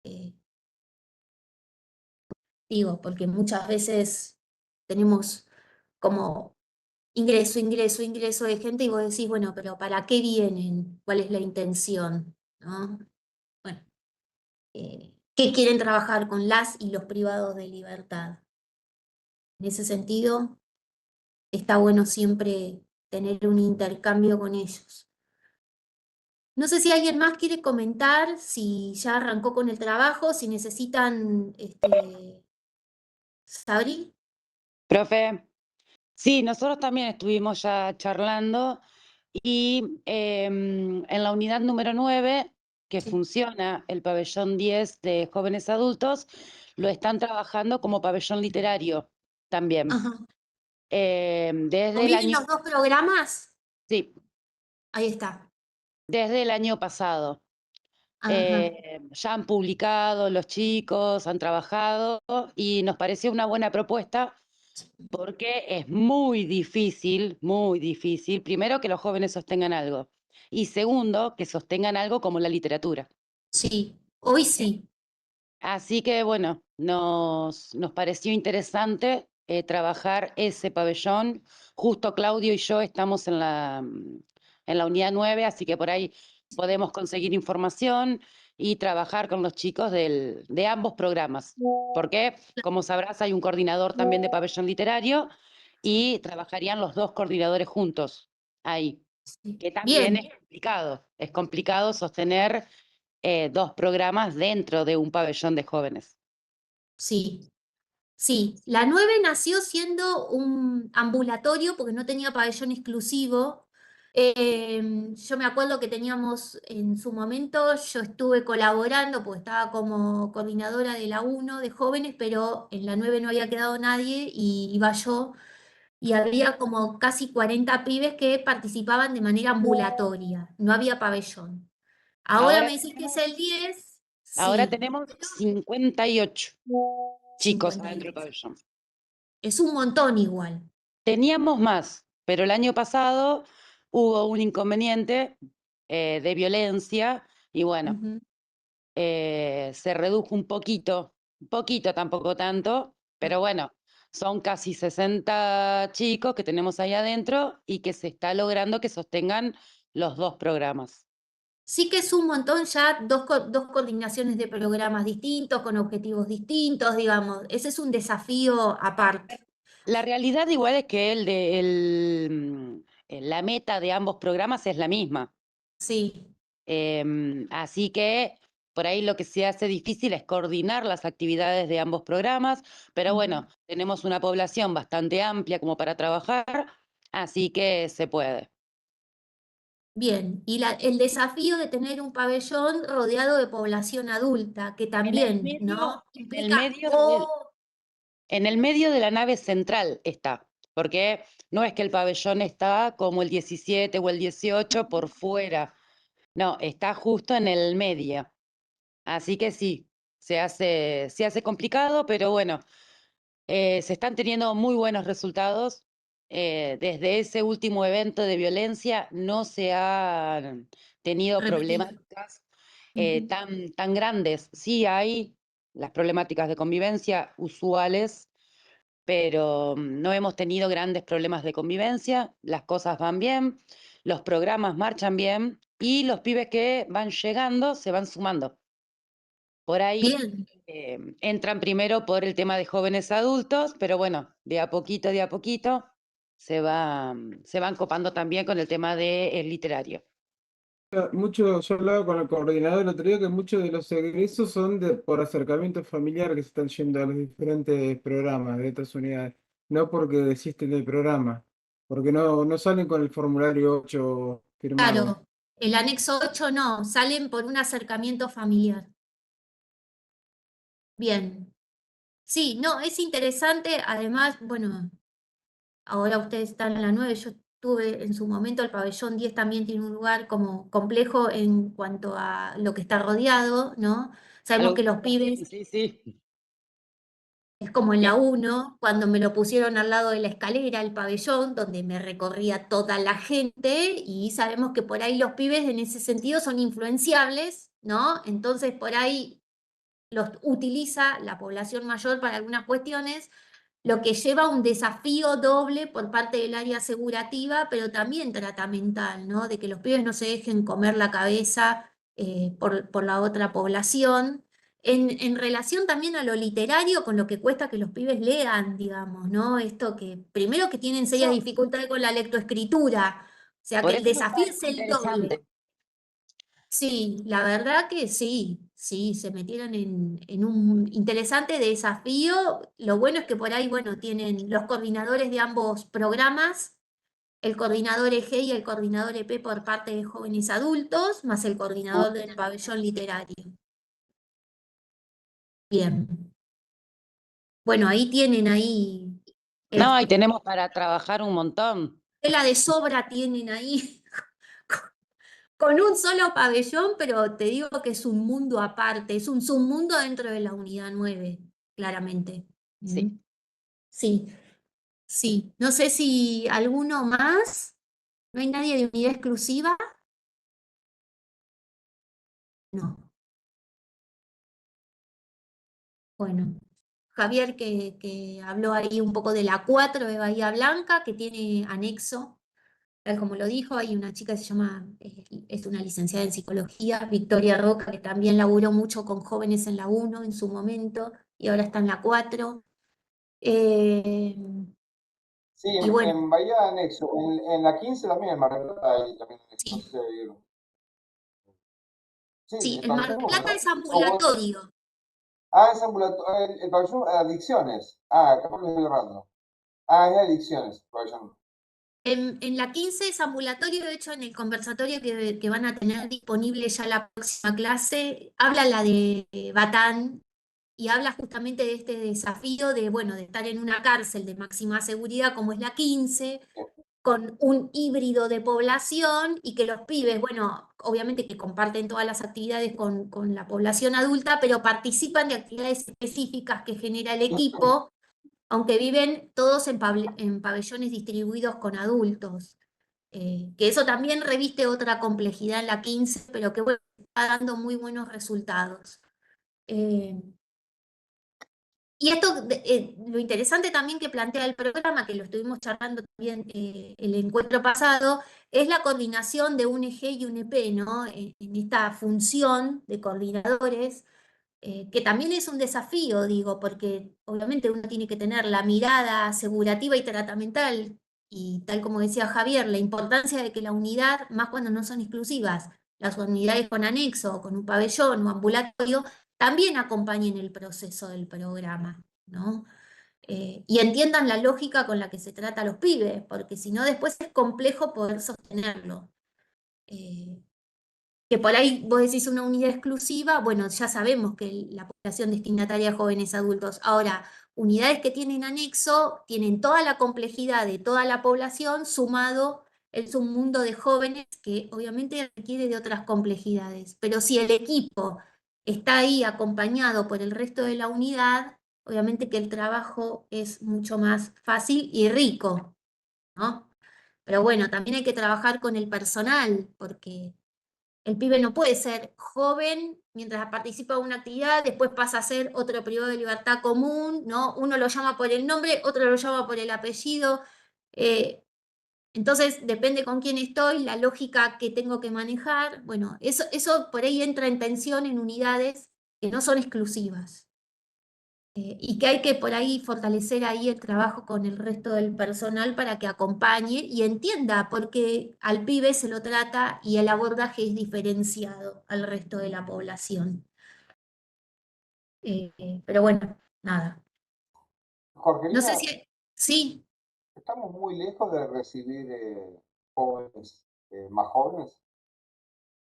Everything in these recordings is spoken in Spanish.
Eh, Digo, porque muchas veces tenemos como ingreso, ingreso, ingreso de gente y vos decís, bueno, pero ¿para qué vienen? ¿Cuál es la intención? ¿No? Bueno, ¿qué quieren trabajar con las y los privados de libertad? En ese sentido, está bueno siempre tener un intercambio con ellos. No sé si alguien más quiere comentar, si ya arrancó con el trabajo, si necesitan, Sabri. Profe, sí, nosotros también estuvimos ya charlando y en la unidad número 9, que Sí. funciona el pabellón 10 de jóvenes adultos, lo están trabajando como pabellón literario también. Ajá. Desde el ¿Conviven año, los dos programas? sí, Ahí está. desde el año pasado. Ajá. Ya han publicado los chicos, han trabajado y nos pareció una buena propuesta porque es muy difícil, primero que los jóvenes sostengan algo y segundo, que sostengan algo como la literatura. Sí, hoy sí. Así que bueno, nos pareció interesante trabajar ese pabellón. Justo Claudio y yo estamos en la unidad 9, así que por ahí podemos conseguir información y trabajar con los chicos de ambos programas. Porque, como sabrás, hay un coordinador también de pabellón literario y trabajarían los dos coordinadores juntos ahí, Sí. que también Bien, es complicado sostener dos programas dentro de un pabellón de jóvenes. sí. Sí, la 9 nació siendo un ambulatorio porque no tenía pabellón exclusivo. Yo me acuerdo que teníamos en su momento, yo estuve colaborando porque estaba como coordinadora de la 1 de jóvenes, pero en la 9 no había quedado nadie y iba yo y había como casi 40 pibes que participaban de manera ambulatoria, no había pabellón. Ahora Ahora me decís que es el 10, Ahora sí, tenemos 58 chicos adentro del 58. pabellón. Es un montón igual. Teníamos más, pero el año pasado hubo un inconveniente de violencia y bueno, Ujú. se redujo un poquito, tampoco tanto, pero bueno, son casi 60 chicos que tenemos ahí adentro y que se está logrando que sostengan los dos programas. Sí que es un montón ya dos coordinaciones de programas distintos, con objetivos distintos, digamos. Ese es un desafío aparte. La realidad igual es que la meta de ambos programas es la misma. Sí. Así que por ahí lo que se hace difícil es coordinar las actividades de ambos programas, pero Ujú. bueno, tenemos una población bastante amplia como para trabajar, así que se puede. Bien. Y el desafío de tener un pabellón rodeado de población adulta, que también, ¿no? En el Implica, medio en el medio de la nave central está, porque no es que el pabellón está como el 17 o el 18 por fuera, no, está justo en el medio. Así que sí, se hace complicado, pero bueno, se están teniendo muy buenos resultados. Desde ese último evento de violencia no se han tenido repetido. problemáticas Ujú. tan grandes. Sí hay las problemáticas de convivencia usuales, pero no hemos tenido grandes problemas de convivencia. Las cosas van bien, los programas marchan bien y los pibes que van llegando se van sumando. Por ahí Bien. entran primero por el tema de jóvenes adultos, pero bueno, de a poquito se van copando también con el tema del literario. Mucho, yo hablaba con el coordinador el otro día que muchos de los egresos son por acercamiento familiar que se están yendo a los diferentes programas de estas unidades, no porque desisten del programa, porque no salen con el formulario 8 firmado. Claro. El anexo 8 no, salen por un acercamiento familiar. Bien. Sí, no, es interesante. Además, bueno, ahora ustedes están en la 9. Yo estuve en su momento, el pabellón 10 también tiene un lugar como complejo en cuanto a lo que está rodeado, ¿no? Sabemos Algo que los bien, pibes sí, sí. es como en la Eh, 1 cuando me lo pusieron al lado de la escalera, el pabellón, donde me recorría toda la gente, y sabemos que por ahí los pibes en ese sentido son influenciables, ¿no? Entonces por ahí los utiliza la población mayor para algunas cuestiones, lo que lleva a un desafío doble por parte del área asegurativa, pero también tratamental, ¿no? De que los pibes no se dejen comer la cabeza por la otra población. En relación también a lo literario, con lo que cuesta que los pibes lean, digamos, ¿no? Esto que, primero que tienen serias Eso, dificultades con la lectoescritura, o sea que por el eso me desafío parece es el doble. interesante. Sí, la verdad que sí, sí, se metieron en un interesante desafío. Lo bueno es que por ahí, bueno, tienen los coordinadores de ambos programas, el coordinador EG y el coordinador EP por parte de jóvenes adultos, más el coordinador del pabellón literario. Bien. Bueno, ahí tienen ahí, No, y este, tenemos para trabajar un montón. tela de sobra tienen ahí. Con un solo pabellón, pero te digo que es un mundo aparte, es un submundo dentro de la unidad 9, claramente. Sí. ¿Mm? Sí, sí. No sé si alguno más. ¿No hay nadie de unidad exclusiva? No. Bueno, Javier que habló ahí un poco de la 4 de Bahía Blanca, que tiene anexo. Tal como lo dijo, hay una chica que se llama, es una licenciada en psicología, Victoria Roca, que también laburó mucho con jóvenes en la 1 en su momento y ahora está en la 4. Eh, Sí, y bueno, en Bahía Anexo, en la 15 también, en Mar del Plata hay también, no sé sí, si hay- Sí, sí, el en Mar del pabellón, Plata ¿no? es Oh, bueno. ambulatorio. Es ambulatorio, el pabellón adicciones. Capaz que estoy errando. Es de adicciones, el pabellón. En la 15 es ambulatorio, de hecho en el conversatorio que van a tener disponible ya la próxima clase, habla la de Batán y habla justamente de este desafío de, bueno, de estar en una cárcel de máxima seguridad como es la 15, con un híbrido de población y que los pibes, bueno, obviamente que comparten todas las actividades con la población adulta, pero participan de actividades específicas que genera el equipo, aunque viven todos en pabellones distribuidos con adultos. Que eso también reviste otra complejidad en la 15, pero que bueno, está dando muy buenos resultados. Eh, y esto, lo interesante también que plantea el programa, que lo estuvimos charlando también el encuentro pasado, es la coordinación de un eje y un EP, ¿no? En esta función de coordinadores, que también es un desafío, digo, porque obviamente uno tiene que tener la mirada asegurativa y tratamental, y tal como decía Javier, la importancia de que la unidad, más cuando no son exclusivas, las unidades con anexo, con un pabellón o ambulatorio, también acompañen el proceso del programa, ¿no? Y entiendan la lógica con la que se trata a los pibes, porque si no después es complejo poder sostenerlo. Eh, que por ahí vos decís una unidad exclusiva, bueno, ya sabemos que la población destinataria es jóvenes adultos. Ahora, unidades que tienen anexo tienen toda la complejidad de toda la población sumado el submundo de jóvenes que obviamente requiere de otras complejidades. Pero si el equipo está ahí acompañado por el resto de la unidad, obviamente que el trabajo es mucho más fácil y rico, ¿no? Pero bueno, también hay que trabajar con el personal, porque el pibe no puede ser joven mientras participa de una actividad, después pasa a ser otro privado de libertad común, ¿no? Uno lo llama por el nombre, otro lo llama por el apellido. Eh, entonces, depende con quién estoy, la lógica que tengo que manejar. Bueno, eso por ahí entra en tensión en unidades que no son exclusivas. Y que hay que por ahí fortalecer ahí el trabajo con el resto del personal para que acompañe y entienda por qué al pibe se lo trata y el abordaje es diferenciado al resto de la población. Pero bueno, nada. No sé Jorgelina, si... Sí, estamos muy lejos de recibir jóvenes, más jóvenes.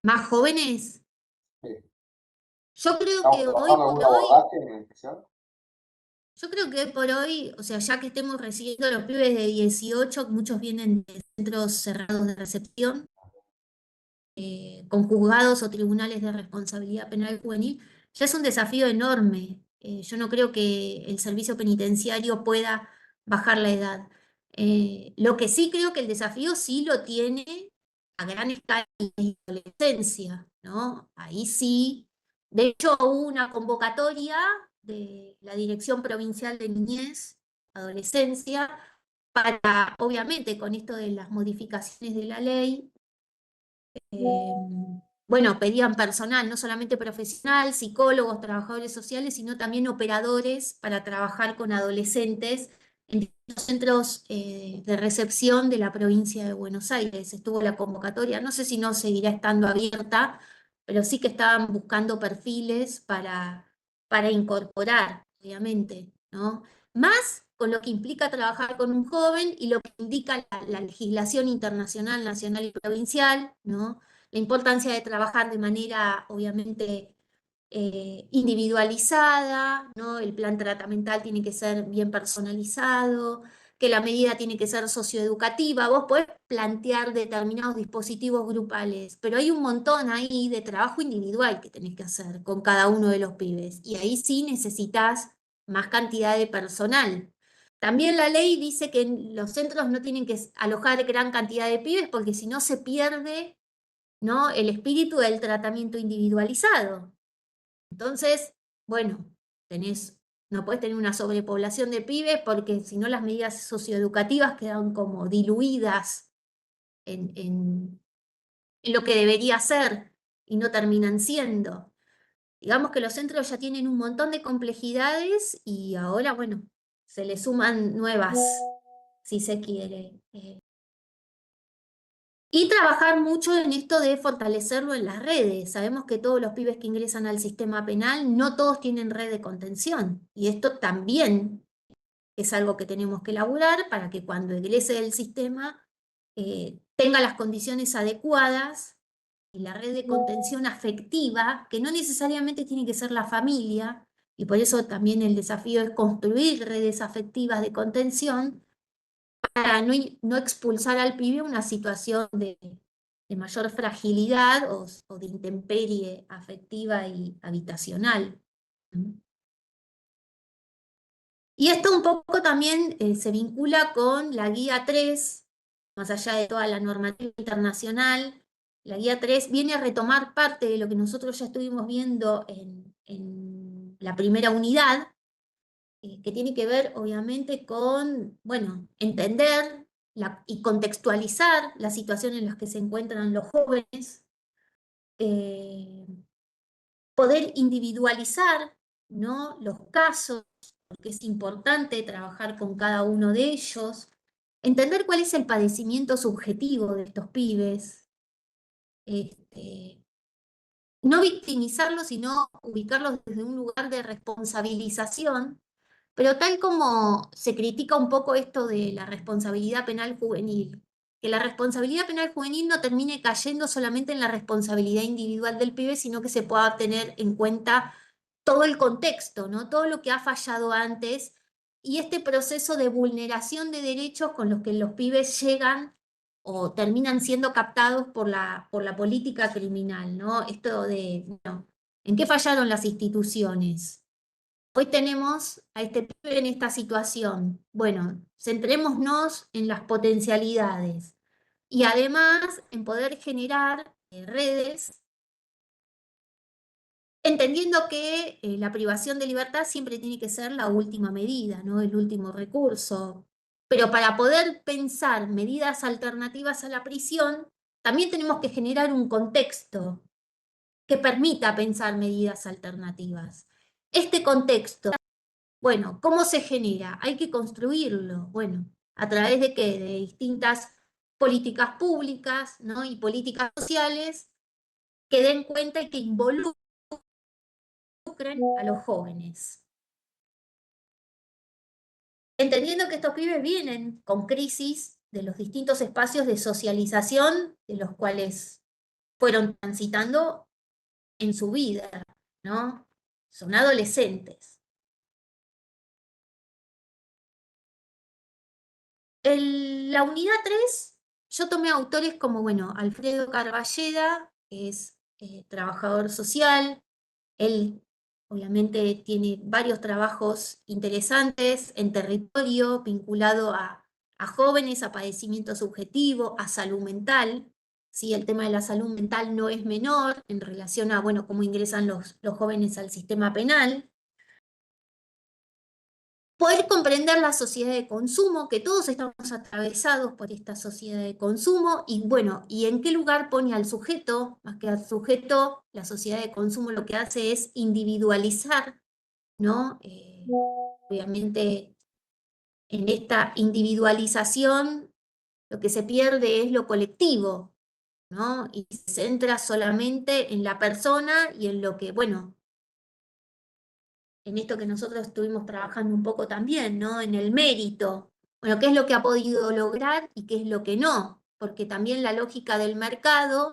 más jóvenes. Sí. Yo creo ¿Estamos que hoy trabajando algún por hoy, abordaje en especial? yo creo que hoy por hoy, o sea, ya que estemos recibiendo a los pibes de 18, muchos vienen de centros cerrados de recepción, con juzgados o tribunales de responsabilidad penal juvenil, ya es un desafío enorme. Yo no creo que el servicio penitenciario pueda bajar la edad. Lo que sí creo que el desafío sí lo tiene a gran escala en la adolescencia, ¿no? Ahí sí, De hecho, hubo una convocatoria de la Dirección Provincial de Niñez, Adolescencia, para, obviamente, con esto de las modificaciones de la ley, bueno, pedían personal, no solamente profesional, psicólogos, trabajadores sociales, sino también operadores para trabajar con adolescentes en distintos centros de recepción de la provincia de Buenos Aires. Estuvo la convocatoria, no sé si no seguirá estando abierta, pero sí que estaban buscando perfiles para incorporar, obviamente, ¿no? Más con lo que implica trabajar con un joven y lo que indica la legislación internacional, nacional y provincial, ¿no? La importancia de trabajar de manera, obviamente, individualizada, ¿no? El plan tratamental tiene que ser bien personalizado, que la medida tiene que ser socioeducativa. Vos podés plantear determinados dispositivos grupales, pero hay un montón ahí de trabajo individual que tenés que hacer con cada uno de los pibes. Y ahí sí necesitas más cantidad de personal. También la ley dice que los centros no tienen que alojar gran cantidad de pibes porque si no se pierde, ¿no?, el espíritu del tratamiento individualizado. Entonces, bueno, no puedes tener una sobrepoblación de pibes porque si no las medidas socioeducativas quedan como diluidas en lo que debería ser y no terminan siendo. Digamos que los centros ya tienen un montón de complejidades y ahora, bueno, se le suman nuevas, si se quiere. Y trabajar mucho en esto de fortalecerlo en las redes. Sabemos que todos los pibes que ingresan al sistema penal, no todos tienen red de contención. Y esto también es algo que tenemos que elaborar para que cuando egrese del sistema tenga las condiciones adecuadas y la red de contención afectiva, que no necesariamente tiene que ser la familia, y por eso también el desafío es construir redes afectivas de contención para no expulsar al pibe a una situación de mayor fragilidad o de intemperie afectiva y habitacional. Y esto un poco también se vincula con la Guía 3, más allá de toda la normativa internacional. La Guía 3 viene a retomar parte de lo que nosotros ya estuvimos viendo en la primera unidad, que tiene que ver obviamente con, bueno, entender y contextualizar la situación en la que se encuentran los jóvenes, poder individualizar, ¿no?, los casos, porque es importante trabajar con cada uno de ellos, entender cuál es el padecimiento subjetivo de estos pibes, no victimizarlos, sino ubicarlos desde un lugar de responsabilización. Pero tal como se critica un poco esto de la responsabilidad penal juvenil, que la responsabilidad penal juvenil no termine cayendo solamente en la responsabilidad individual del pibe, sino que se pueda tener en cuenta todo el contexto, ¿no?, todo lo que ha fallado antes y este proceso de vulneración de derechos con los que los pibes llegan o terminan siendo captados por la política criminal, ¿no? Esto de, bueno, ¿en qué fallaron las instituciones? Hoy tenemos a este pibe en esta situación. Bueno, centrémonos en las potencialidades y además en poder generar redes, entendiendo que la privación de libertad siempre tiene que ser la última medida, ¿no?, el último recurso. Pero para poder pensar medidas alternativas a la prisión, también tenemos que generar un contexto que permita pensar medidas alternativas. Este contexto, bueno, ¿cómo se genera? Hay que construirlo. Bueno, ¿a través de qué? De distintas políticas públicas, ¿no?, y políticas sociales que den cuenta y que involucren a los jóvenes. Entendiendo que estos pibes vienen con crisis de los distintos espacios de socialización de los cuales fueron transitando en su vida, ¿no? Son adolescentes. La unidad 3, yo tomé autores como, bueno, Alfredo Carballeda, que es trabajador social. Él obviamente tiene varios trabajos interesantes en territorio, vinculado a jóvenes, a padecimiento subjetivo, a salud mental. ¿sí? El tema de la salud mental no es menor en relación a, bueno, cómo ingresan los jóvenes al sistema penal. Poder comprender la sociedad de consumo, que todos estamos atravesados por esta sociedad de consumo, y bueno, y en qué lugar pone al sujeto, más que al sujeto, la sociedad de consumo lo que hace es individualizar, ¿no? Obviamente, en esta individualización, lo que se pierde es lo colectivo, ¿no? Y se centra solamente en la persona y en lo que, bueno, en esto que nosotros estuvimos trabajando un poco también, ¿no? En el mérito. Bueno, ¿qué es lo que ha podido lograr y qué es lo que no? Porque también la lógica del mercado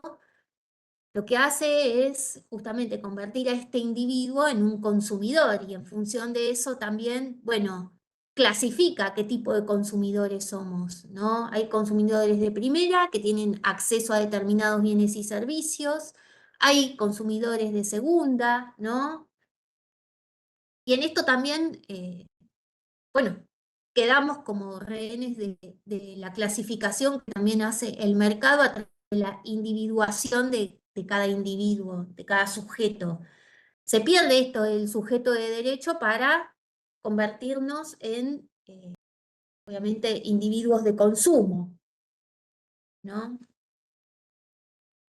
lo que hace es justamente convertir a este individuo en un consumidor y en función de eso también, bueno, clasifica qué tipo de consumidores somos, ¿no? Hay consumidores de primera que tienen acceso a determinados bienes y servicios, hay consumidores de segunda, ¿no? Y en esto también, bueno, quedamos como rehenes de la clasificación que también hace el mercado a través de la individuación de cada individuo, de cada sujeto. Se pierde esto del sujeto de derecho para convertirnos en, obviamente, individuos de consumo, ¿no?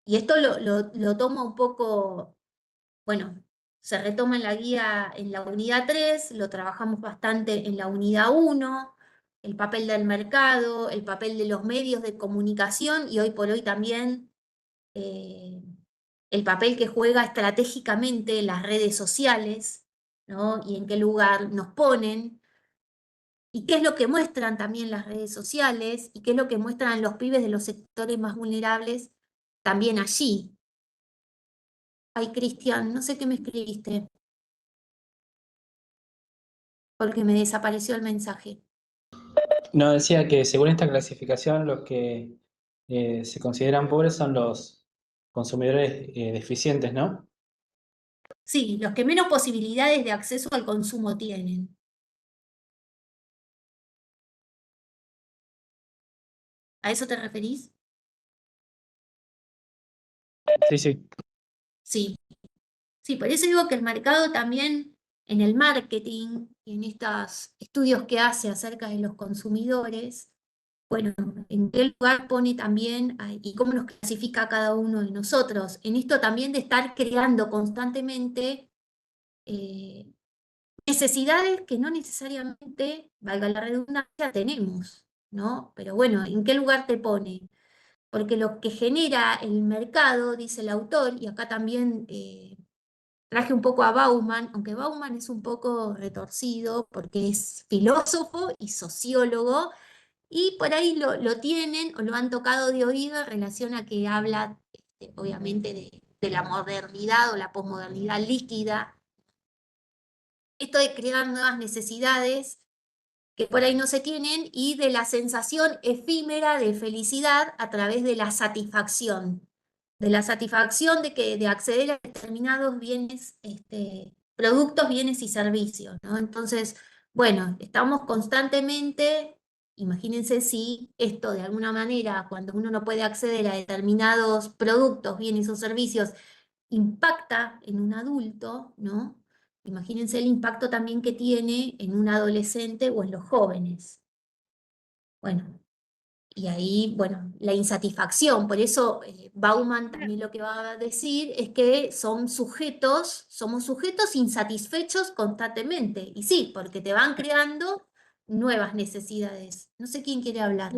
Y esto lo toma un poco, bueno, se retoma en la guía en la unidad 3, lo trabajamos bastante en la unidad 1, el papel del mercado, el papel de los medios de comunicación y hoy por hoy también el papel que juega estratégicamente las redes sociales, ¿no? Y en qué lugar nos ponen, y qué es lo que muestran también las redes sociales, y qué es lo que muestran los pibes de los sectores más vulnerables también allí. Ay, Cristian, no sé qué me escribiste, porque me desapareció el mensaje. No, decía que según esta clasificación los que se consideran pobres son los consumidores deficientes, ¿no? Sí, los que menos posibilidades de acceso al consumo tienen. ¿A eso te referís? Sí, sí. Sí. Sí, por eso digo que el mercado también en el marketing y en estos estudios que hace acerca de los consumidores, bueno, en qué lugar pone también y cómo nos clasifica a cada uno de nosotros. En esto también de estar creando constantemente eh, necesidades que no necesariamente, valga la redundancia, tenemos, ¿no? Pero bueno, ¿en qué lugar te pone? Porque lo que genera el mercado, dice el autor, y acá también traje un poco a Bauman, aunque Bauman es un poco retorcido porque es filósofo y sociólogo, y por ahí lo tienen o lo han tocado de oído en relación a que habla, obviamente, de la modernidad o la posmodernidad líquida. Esto de crear nuevas necesidades que por ahí no se tienen y de la sensación efímera de felicidad a través de la satisfacción de acceder a determinados bienes, productos, bienes y servicios, ¿no? Entonces, bueno, estamos constantemente, imagínense si esto de alguna manera, cuando uno no puede acceder a determinados productos, bienes o servicios, impacta en un adulto, ¿no? Imagínense el impacto también que tiene en un adolescente o en los jóvenes. Bueno, y ahí, bueno, la insatisfacción. Por eso Bauman también lo que va a decir es que somos sujetos insatisfechos constantemente. Y sí, porque te van creando nuevas necesidades. No sé quién quiere hablar.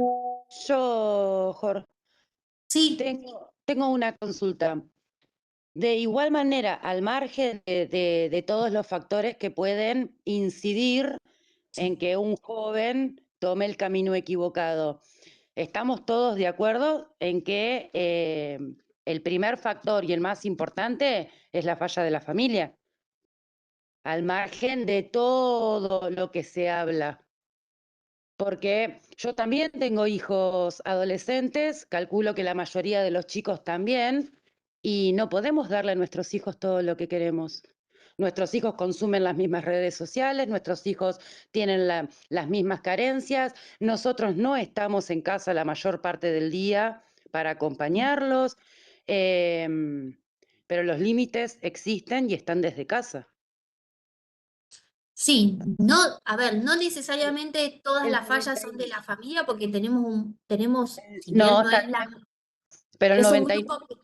Yo, Jorge, Sí, tengo una consulta. De igual manera, al margen de todos los factores que pueden incidir en que un joven tome el camino equivocado, estamos todos de acuerdo en que el primer factor y el más importante es la falla de la familia, al margen de todo lo que se habla. Porque yo también tengo hijos adolescentes, calculo que la mayoría de los chicos también, y no podemos darle a nuestros hijos todo lo que queremos. Nuestros hijos consumen las mismas redes sociales, nuestros hijos tienen las mismas carencias, nosotros no estamos en casa la mayor parte del día para acompañarlos, pero los límites existen y están desde casa. Sí, no, a ver, no necesariamente todas El las fallas son de la familia porque tenemos, si bien No, no es la, pero es un grupo que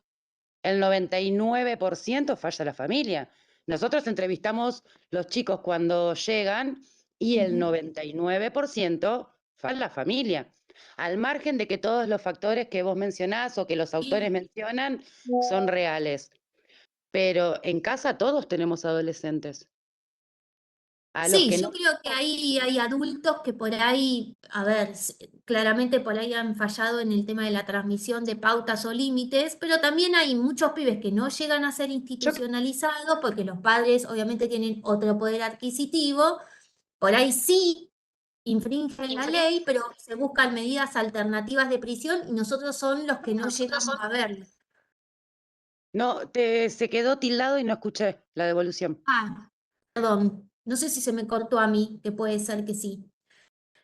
el 99% falla la familia. Nosotros entrevistamos los chicos cuando llegan y el 99% falla la familia. Al margen de que todos los factores que vos mencionás o que los autores mencionan son reales. Pero en casa todos tenemos adolescentes. A los Sí, que yo no. creo que ahí hay adultos que por ahí, a ver, claramente por ahí han fallado en el tema de la transmisión de pautas o límites, pero también hay muchos pibes que no llegan a ser institucionalizados porque los padres obviamente tienen otro poder adquisitivo, por ahí sí infringen la ley, pero se buscan medidas alternativas de prisión y nosotros son los que no llegamos a verlo. No, se quedó tildado y no escuché la devolución. Ah, perdón, no sé si se me cortó a mí, que puede ser que sí.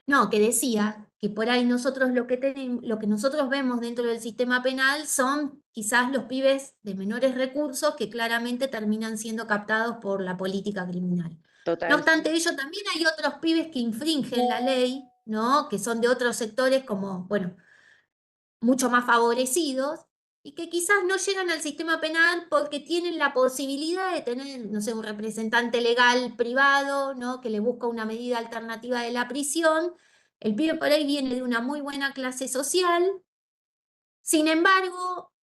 No, que decía que por ahí nosotros lo que tenemos, lo que nosotros vemos dentro del sistema penal son quizás los pibes de menores recursos que claramente terminan siendo captados por la política criminal. No Total. obstante ello, también hay otros pibes que infringen la ley, ¿no? Que son de otros sectores como, bueno, mucho más favorecidos y que quizás no llegan al sistema penal porque tienen la posibilidad de tener, no sé, un representante legal privado, ¿no? Que le busca una medida alternativa de la prisión. El pibe por ahí viene de una muy buena clase social. Sin embargo,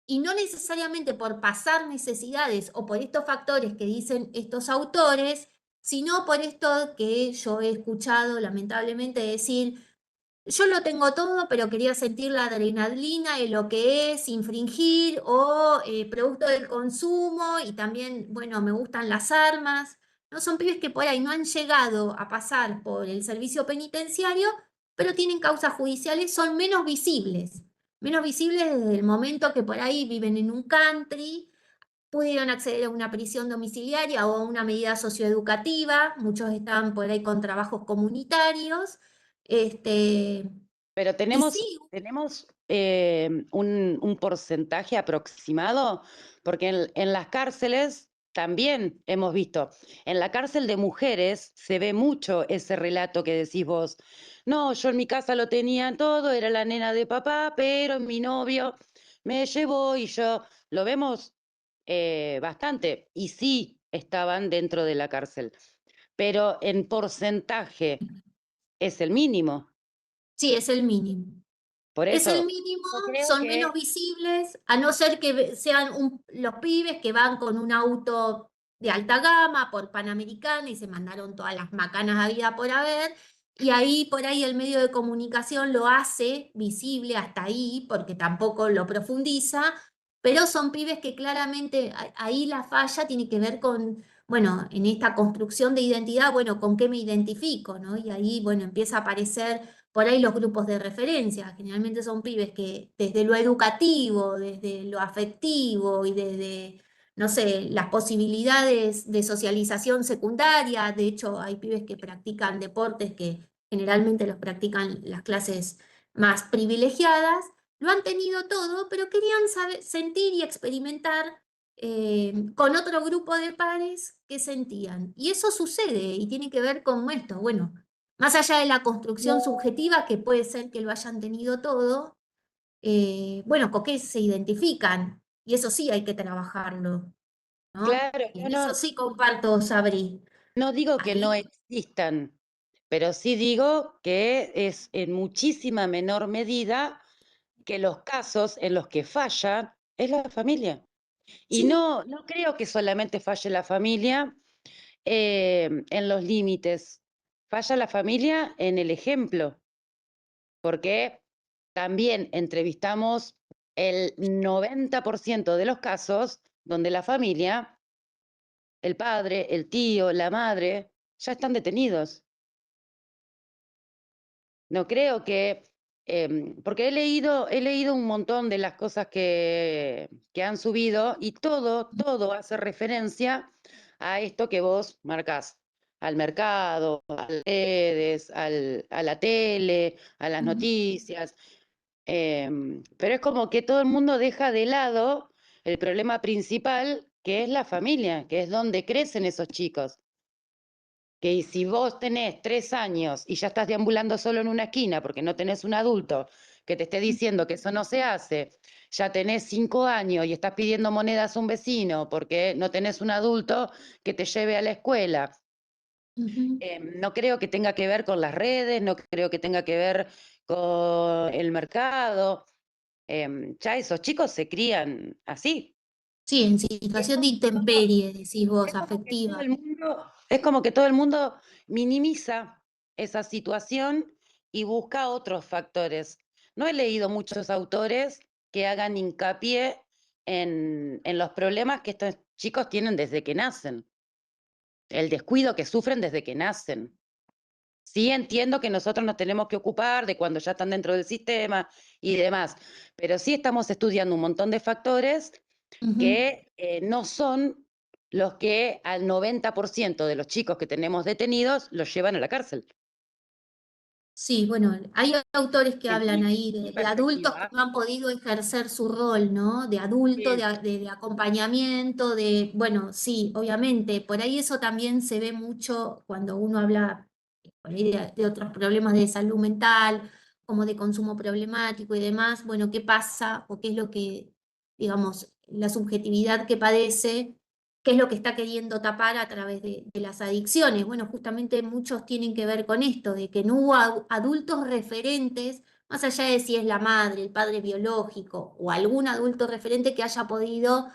y no necesariamente por pasar necesidades o por estos factores que dicen estos autores, sino por esto que yo he escuchado lamentablemente decir, yo lo tengo todo, pero quería sentir la adrenalina de lo que es infringir o producto del consumo y también, bueno, me gustan las armas. No son pibes que por ahí no han llegado a pasar por el servicio penitenciario, pero tienen causas judiciales, son menos visibles desde el momento que por ahí viven en un country, pudieron acceder a una prisión domiciliaria o a una medida socioeducativa, muchos están por ahí con trabajos comunitarios. Este, Pero y tenemos, sí, un porcentaje aproximado, porque en las cárceles también hemos visto, en la cárcel de mujeres se ve mucho ese relato que decís vos. No, yo en mi casa lo tenía todo, era la nena de papá, pero mi novio me llevó y yo lo vemos bastante. Y sí estaban dentro de la cárcel, pero en porcentaje es el mínimo. sí, es el mínimo. Por Es el eso, mínimo, yo creo son menos que, visibles, a no ser que sean los pibes que van con un auto de alta gama por Panamericana y se mandaron todas las macanas habida por haber. Y ahí por ahí el medio de comunicación lo hace visible hasta ahí, porque tampoco lo profundiza, pero son pibes que claramente ahí la falla tiene que ver con, bueno, en esta construcción de identidad, bueno, con qué me identifico, ¿no? Y ahí, bueno, empieza a aparecer por ahí los grupos de referencia. Generalmente son pibes que desde lo educativo, desde lo afectivo y desde, no sé, las posibilidades de socialización secundaria. De hecho, hay pibes que practican deportes que generalmente los practican las clases más privilegiadas. Lo han tenido todo, pero querían sentir y experimentar con otro grupo de pares que sentían. Y eso sucede y tiene que ver con esto. Bueno, más allá de la construcción subjetiva, que puede ser que lo hayan tenido todo, bueno, con qué se identifican. Y eso sí hay que trabajarlo, ¿no? claro, Y en eso sí comparto, Sabri. no digo que no Ahí, existan, pero sí digo que es en muchísima menor medida que los casos en los que falla es la familia. Y sí, no creo que solamente falle la familia en los límites, falla la familia en el ejemplo, porque también entrevistamos el 90% de los casos donde la familia, el padre, el tío, la madre, ya están detenidos. No creo que, porque he leído un montón de las cosas que han subido y todo hace referencia a esto que vos marcás, al mercado, a las redes, a la tele, a las noticias. Pero es como que todo el mundo deja de lado el problema principal, que es la familia, que es donde crecen esos chicos. Que si vos tenés 3 años y ya estás deambulando solo en una esquina porque no tenés un adulto que te esté diciendo que eso no se hace, ya tenés 5 años y estás pidiendo monedas a un vecino porque no tenés un adulto que te lleve a la escuela. Ujú. No creo que tenga que ver con las redes, no creo que tenga que ver con el mercado. Ya esos chicos se crían así. Sí, en Es situación de como que intemperie, decís vos, es como que todo afectiva. el mundo, es como que todo el mundo minimiza esa situación y busca otros factores. No he leído muchos autores que hagan hincapié en los problemas que estos chicos tienen desde que nacen, el descuido que sufren desde que nacen. Sí entiendo que nosotros nos tenemos que ocupar de cuando ya están dentro del sistema y demás, pero sí estamos estudiando un montón de factores Ujú. que no son los que al 90% de los chicos que tenemos detenidos los llevan a la cárcel. Sí, bueno, hay autores que En hablan ahí mi de adultos que perspectiva. no han podido ejercer su rol, ¿no? De adulto, Sí. de acompañamiento, de, bueno, sí, obviamente, por ahí eso también se ve mucho cuando uno habla por ahí de otros problemas de salud mental, como de consumo problemático y demás, bueno, ¿qué pasa o qué es lo que, digamos, la subjetividad que padece? ¿Qué es lo que está queriendo tapar a través de las adicciones? Bueno, justamente muchos tienen que ver con esto, de que no hubo adultos referentes, más allá de si es la madre, el padre biológico o algún adulto referente que haya podido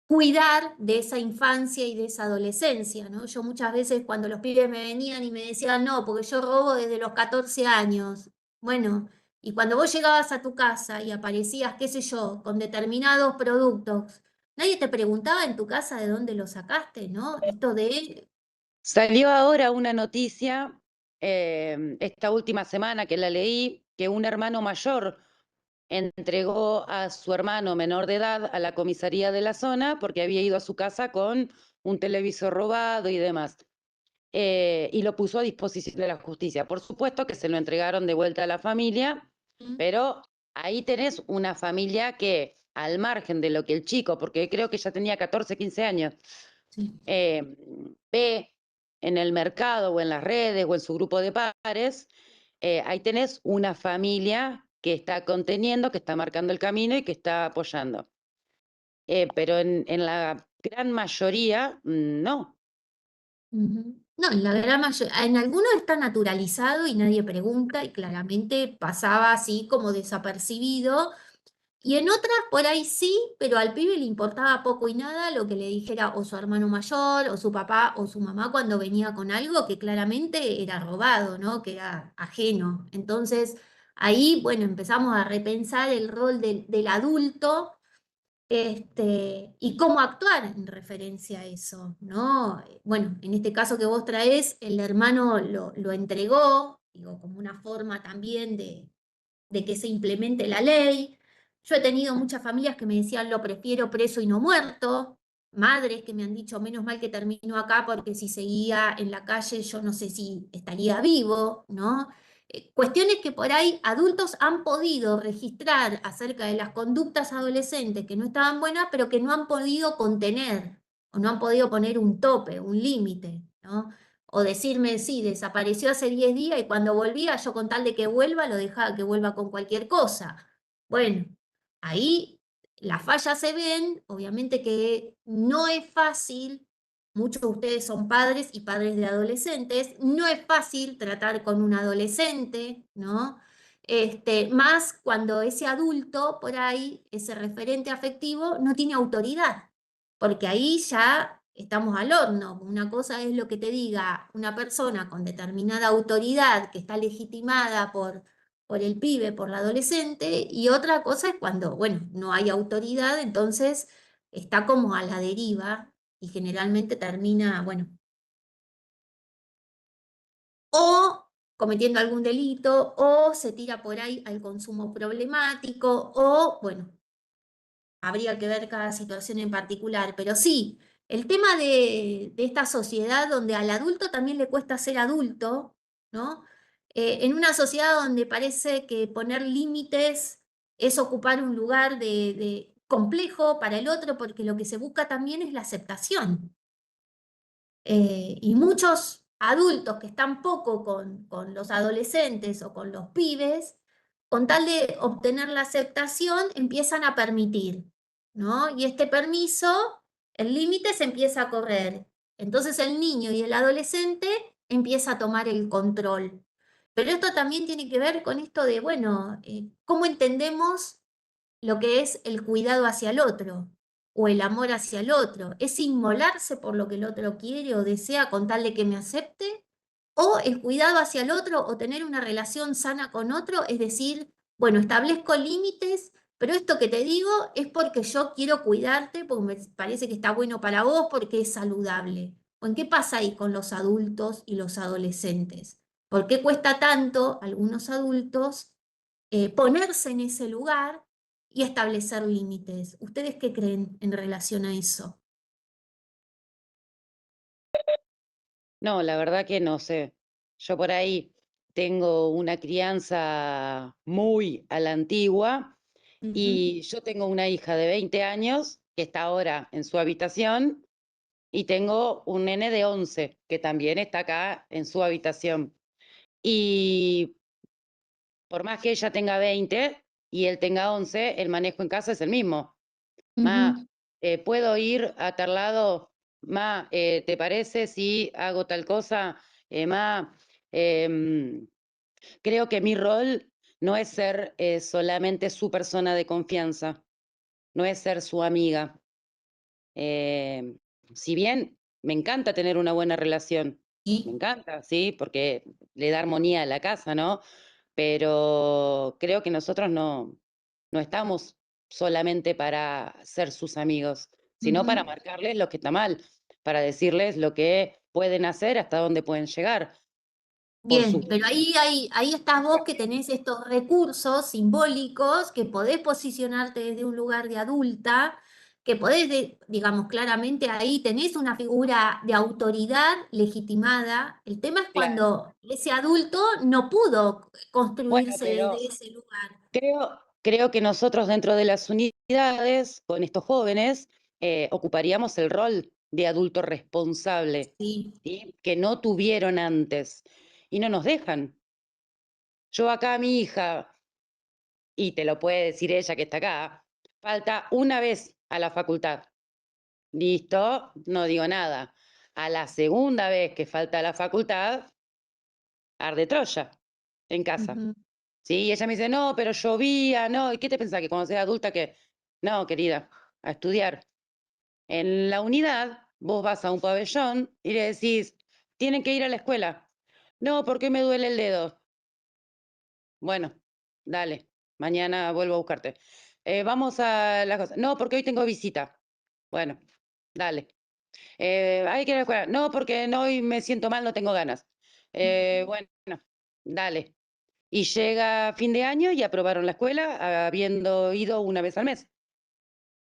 cuidar de esa infancia y de esa adolescencia, ¿no? Yo muchas veces cuando los pibes me venían y me decían, no, porque yo robo desde los 14 años. Bueno, y cuando vos llegabas a tu casa y aparecías, qué sé yo, con determinados productos, nadie te preguntaba en tu casa de dónde lo sacaste, ¿no? Esto de... Salió ahora una noticia, esta última semana que la leí, que un hermano mayor entregó a su hermano menor de edad a la comisaría de la zona porque había ido a su casa con un televisor robado y demás. Y lo puso a disposición de la justicia. Por supuesto que se lo entregaron de vuelta a la familia, pero ahí tenés una familia que, al margen de lo que el chico, porque creo que ya tenía 14, 15 años, Sí. ve en el mercado o en las redes o en su grupo de pares, ahí tenés una familia que está conteniendo, que está marcando el camino y que está apoyando. Pero en la gran mayoría, no. Ujú. No, en la gran mayoría, en algunos está naturalizado y nadie pregunta y claramente pasaba así como desapercibido. Y en otras por ahí sí, pero al pibe le importaba poco y nada lo que le dijera o su hermano mayor, o su papá, o su mamá cuando venía con algo que claramente era robado, ¿no? Que era ajeno. Entonces, ahí, bueno, empezamos a repensar el rol del adulto, y cómo actuar en referencia a eso, ¿no? Bueno, en este caso que vos traés, el hermano lo entregó, digo, como una forma también de que se implemente la ley. Yo he tenido muchas familias que me decían, lo prefiero preso y no muerto. Madres que me han dicho, menos mal que terminó acá porque si seguía en la calle yo no sé si estaría vivo, ¿no? Cuestiones que por ahí adultos han podido registrar acerca de las conductas adolescentes que no estaban buenas, pero que no han podido contener o no han podido poner un tope, un límite, ¿no? O decirme, sí, desapareció hace 10 días y cuando volvía, yo con tal de que vuelva, lo dejaba que vuelva con cualquier cosa. Bueno, ahí las fallas se ven, obviamente que no es fácil, muchos de ustedes son padres y padres de adolescentes, no es fácil tratar con un adolescente, ¿no? Más cuando ese adulto por ahí, ese referente afectivo, no tiene autoridad, porque ahí ya estamos al horno. Una cosa es lo que te diga una persona con determinada autoridad que está legitimada por el pibe, por la adolescente, y otra cosa es cuando, bueno, no hay autoridad, entonces está como a la deriva y generalmente termina, bueno, o cometiendo algún delito, o se tira por ahí al consumo problemático, o, bueno, habría que ver cada situación en particular, pero sí, el tema de esta sociedad donde al adulto también le cuesta ser adulto, ¿no? en una sociedad donde parece que poner límites es ocupar un lugar de complejo para el otro, porque lo que se busca también es la aceptación. Y muchos adultos que están poco con los adolescentes o con los pibes, con tal de obtener la aceptación, empiezan a permitir, ¿no? Y este permiso, el límite se empieza a correr. Entonces el niño y el adolescente empieza a tomar el control. Pero esto también tiene que ver con esto de, bueno, ¿cómo entendemos lo que es el cuidado hacia el otro o el amor hacia el otro? ¿Es inmolarse por lo que el otro quiere o desea con tal de que me acepte? ¿O el cuidado hacia el otro o tener una relación sana con otro? Es decir, bueno, establezco límites, pero esto que te digo es porque yo quiero cuidarte, porque me parece que está bueno para vos, porque es saludable. ¿O en qué pasa ahí con los adultos y los adolescentes? ¿Por qué cuesta tanto a algunos adultos ponerse en ese lugar y establecer límites? ¿Ustedes qué creen en relación a eso? No, la verdad que no sé. Yo por ahí tengo una crianza muy a la antigua y yo tengo una hija de 20 años que está ahora en su habitación y tengo un nene de 11 que también está acá en su habitación. Y por más que ella tenga 20 y él tenga 11, el manejo en casa es el mismo. Ma, Ujú. ¿puedo ir a tal lado? Ma, ¿te parece si hago tal cosa? Ma, em, creo que mi rol no es ser solamente su persona de confianza, no es ser su amiga. Em, si bien me encanta tener una buena relación, me Y encanta, ¿sí? Porque le da armonía a la casa, ¿no? Pero creo que nosotros no estamos solamente para ser sus amigos, sino para ujú. marcarles lo que está mal, para decirles lo que pueden hacer, hasta dónde pueden llegar. Por Bien, pero supuesto. ahí estás vos que tenés estos recursos simbólicos, que podés posicionarte desde un lugar de adulta, que podés, digamos, claramente ahí tenés una figura de autoridad legitimada. El tema es Claro. cuando ese adulto no pudo Bueno, construirse pero desde ese lugar. creo que nosotros dentro de las unidades, con estos jóvenes, ocuparíamos el rol de adulto responsable, Sí. ¿sí? Que no tuvieron antes y no nos dejan. Yo acá a mi hija, y te lo puede decir ella que está acá, falta una vez a la facultad. Listo, no digo nada. A la segunda vez que falta a la facultad, arde Troya en casa. Ujú. Sí, y ella me dice, no, pero llovía, no, ¿y qué te pensás que cuando seas adulta que? No, querida, a estudiar. En la unidad, vos vas a un pabellón y le decís, tienen que ir a la escuela. No, porque me duele el dedo. Bueno, dale, mañana vuelvo a buscarte. Vamos a la cosa. No, porque hoy tengo visita. Bueno, dale. Hay que ir a la escuela. No, porque no, hoy me siento mal, no tengo ganas. Bueno, dale. Y llega fin de año y aprobaron la escuela habiendo ido una vez al mes.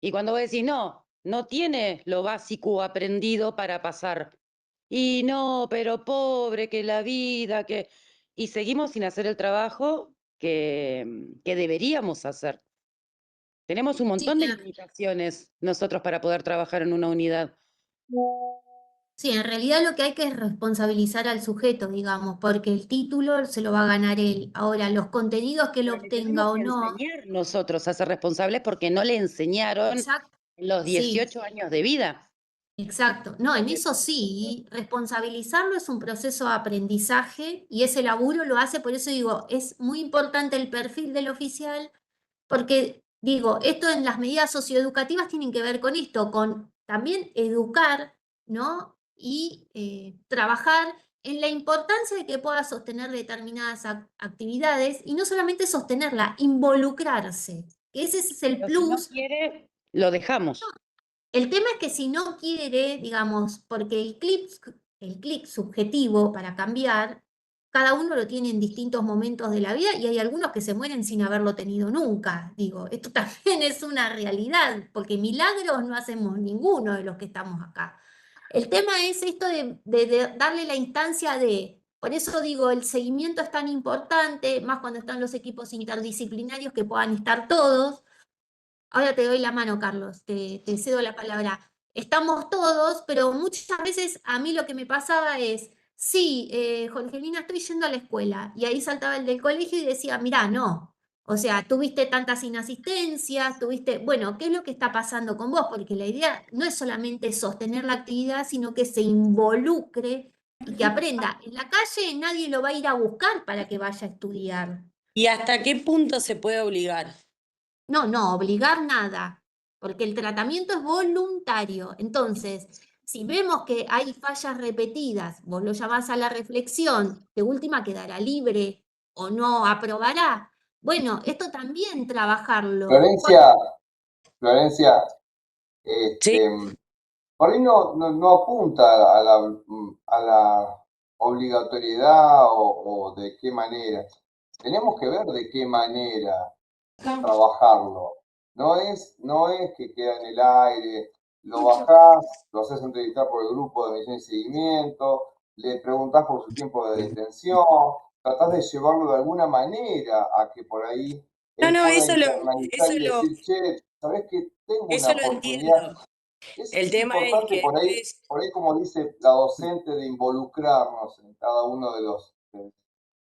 Y cuando vos decís, no, no tiene lo básico aprendido para pasar. Y no, pero pobre, que la vida, que... Y seguimos sin hacer el trabajo que deberíamos hacer. Tenemos un Sí, montón de claro. limitaciones nosotros para poder trabajar en una unidad. Sí, en realidad lo que hay que es responsabilizar al sujeto, digamos, porque el título se lo va a ganar él. Ahora, los contenidos que él Pero le tenemos obtenga o que no, enseñar nosotros a ser responsables porque no le enseñaron exacto, en los sí, 18 años de vida. exacto. No, en eso sí, responsabilizarlo es un proceso de aprendizaje y ese laburo lo hace, por eso digo, es muy importante el perfil del oficial. Porque digo, esto en las medidas socioeducativas tienen que ver con esto, con también educar, ¿no? Y trabajar en la importancia de que pueda sostener determinadas actividades y no solamente sostenerla, involucrarse, que ese es el Pero si no plus. quiere, lo dejamos. El tema es que si no quiere, digamos, porque el clic subjetivo para cambiar, cada uno lo tiene en distintos momentos de la vida y hay algunos que se mueren sin haberlo tenido nunca. Digo, esto también es una realidad, porque milagros no hacemos ninguno de los que estamos acá. El tema es esto de darle la instancia de, Por eso digo, el seguimiento es tan importante, más cuando están los equipos interdisciplinarios que puedan estar todos. Ahora te doy la mano, Carlos, te cedo la palabra. Estamos todos, pero muchas veces a mí lo que me pasaba es, sí, Jorgelina, estoy yendo a la escuela. Y ahí saltaba el del colegio y decía, mirá, no. O sea, tuviste tantas inasistencias, tuviste, bueno, ¿qué es lo que está pasando con vos? Porque la idea no es solamente sostener la actividad, sino que se involucre y que aprenda. En la calle nadie lo va a ir a buscar para que vaya a estudiar. ¿Y hasta qué punto se puede obligar? No, no, obligar nada, porque el tratamiento es voluntario. Entonces, si vemos que hay fallas repetidas, vos lo llamás a la reflexión, de última quedará libre o no aprobará. Bueno, esto también trabajarlo. Florencia, Sí. por ahí no apunta a la obligatoriedad o de qué manera. Tenemos que ver de qué manera trabajarlo. No es que queda en el aire, lo bajás, lo haces entrevistar por el grupo de medición y seguimiento, le preguntás por su tiempo de detención, tratás de llevarlo de alguna manera a que por ahí No, él no, pueda internalizar y decir, che, ¿sabés que tengo una eso lo oportunidad? entiendo. Es El tema es importante que después, por ahí como dice la docente, de involucrarnos en cada uno de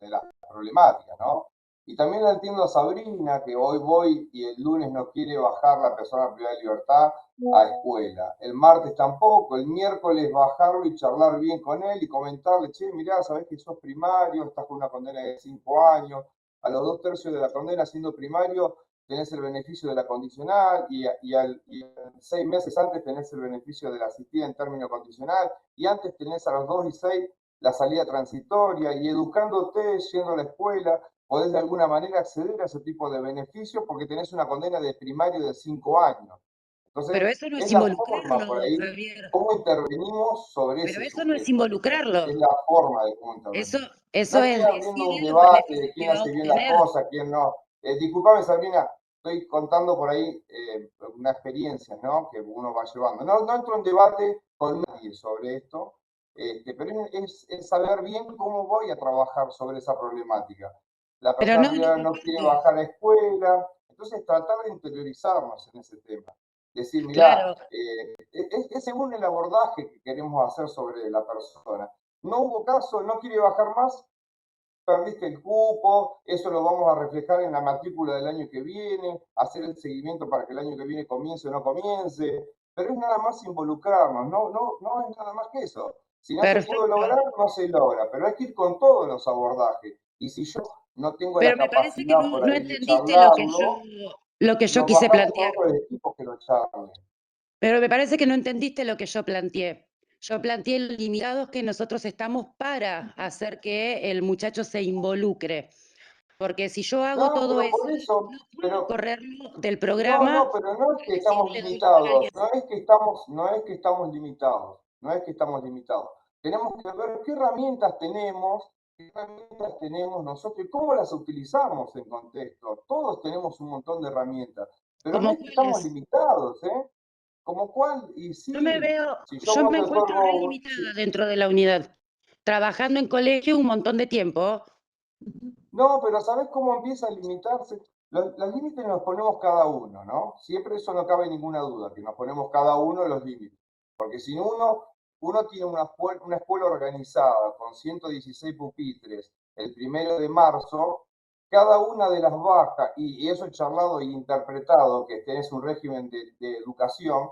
las problemáticas, ¿no? Y también la entiendo a Sabrina, que hoy voy y el lunes no quiere bajar la persona privada de libertad a escuela. El martes tampoco, el miércoles bajarlo y charlar bien con él y comentarle, che, mirá, sabés que sos primario, estás con una condena de 5 años, a los 2/3 de la condena siendo primario tenés el beneficio de la condicional y 6 meses antes tenés el beneficio de la asistida en término condicional y antes tenés a los 2 y 6 la salida transitoria y educándote, yendo a la escuela, podés de alguna manera acceder a ese tipo de beneficios porque tenés una condena de primario de 5 años. Pero Entonces, eso no es es la forma por involucrarlo, ahí, Javier. cómo intervenimos sobre Pero ese eso no es sujeto. Es involucrarlo. la forma de cómo Eso, intervenimos. No eso estoy es abriendo un decirle los debate de beneficios que quién va a hace bien las obtener. cosas, quién no. Disculpame, Sabrina, estoy contando por ahí una experiencia, ¿no? Que uno va llevando. No entro en debate con nadie sobre esto, pero es saber bien cómo voy a trabajar sobre esa problemática. La Pero persona no, lo privada no quiere comparto. bajar a escuela, entonces tratar de interiorizarnos en ese tema. Decir, mirá, Claro, es según el abordaje que queremos hacer sobre la persona. No hubo caso, no quiere bajar más, perdiste el cupo, eso lo vamos a reflejar en la matrícula del año que viene, hacer el seguimiento para que el año que viene comience o no comience, pero es nada más involucrarnos, no es nada más que eso. Si no se pudo perfecto. lograr, no se logra, pero hay que ir con todos los abordajes. Y si yo no tengo la Pero me parece que capacidad por no ahí de entendiste charlarlo, lo que yo nos quise bajamos con plantear. otros equipos que lo charlen. Pero me parece que no entendiste lo que yo planteé. Yo planteé los limitados que nosotros estamos para hacer que el muchacho se involucre. Porque si yo hago No, todo pero eso, por eso, no puedo pero correrlo del programa pero no es por que estamos decirle doctor a limitados, alguien. no es que estamos limitados, no es que estamos limitados. Tenemos que ver qué herramientas tenemos nosotros y cómo las utilizamos en contexto. Todos tenemos un montón de herramientas, pero no Como es que estamos cuáles. limitados, ¿eh? Como cuál, y sí, si yo Yo voy me y encuentro re otorgo, limitada dentro de la unidad, trabajando en colegio un montón de tiempo. no, pero ¿sabés cómo empieza a limitarse? Los límites nos ponemos cada uno, ¿no? Siempre eso no cabe ninguna duda, que nos ponemos cada uno los límites. Porque si uno tiene una escuela organizada con 116 pupitres el 1 de marzo, cada una de las bajas, y eso charlado e interpretado, que tenés un régimen de educación,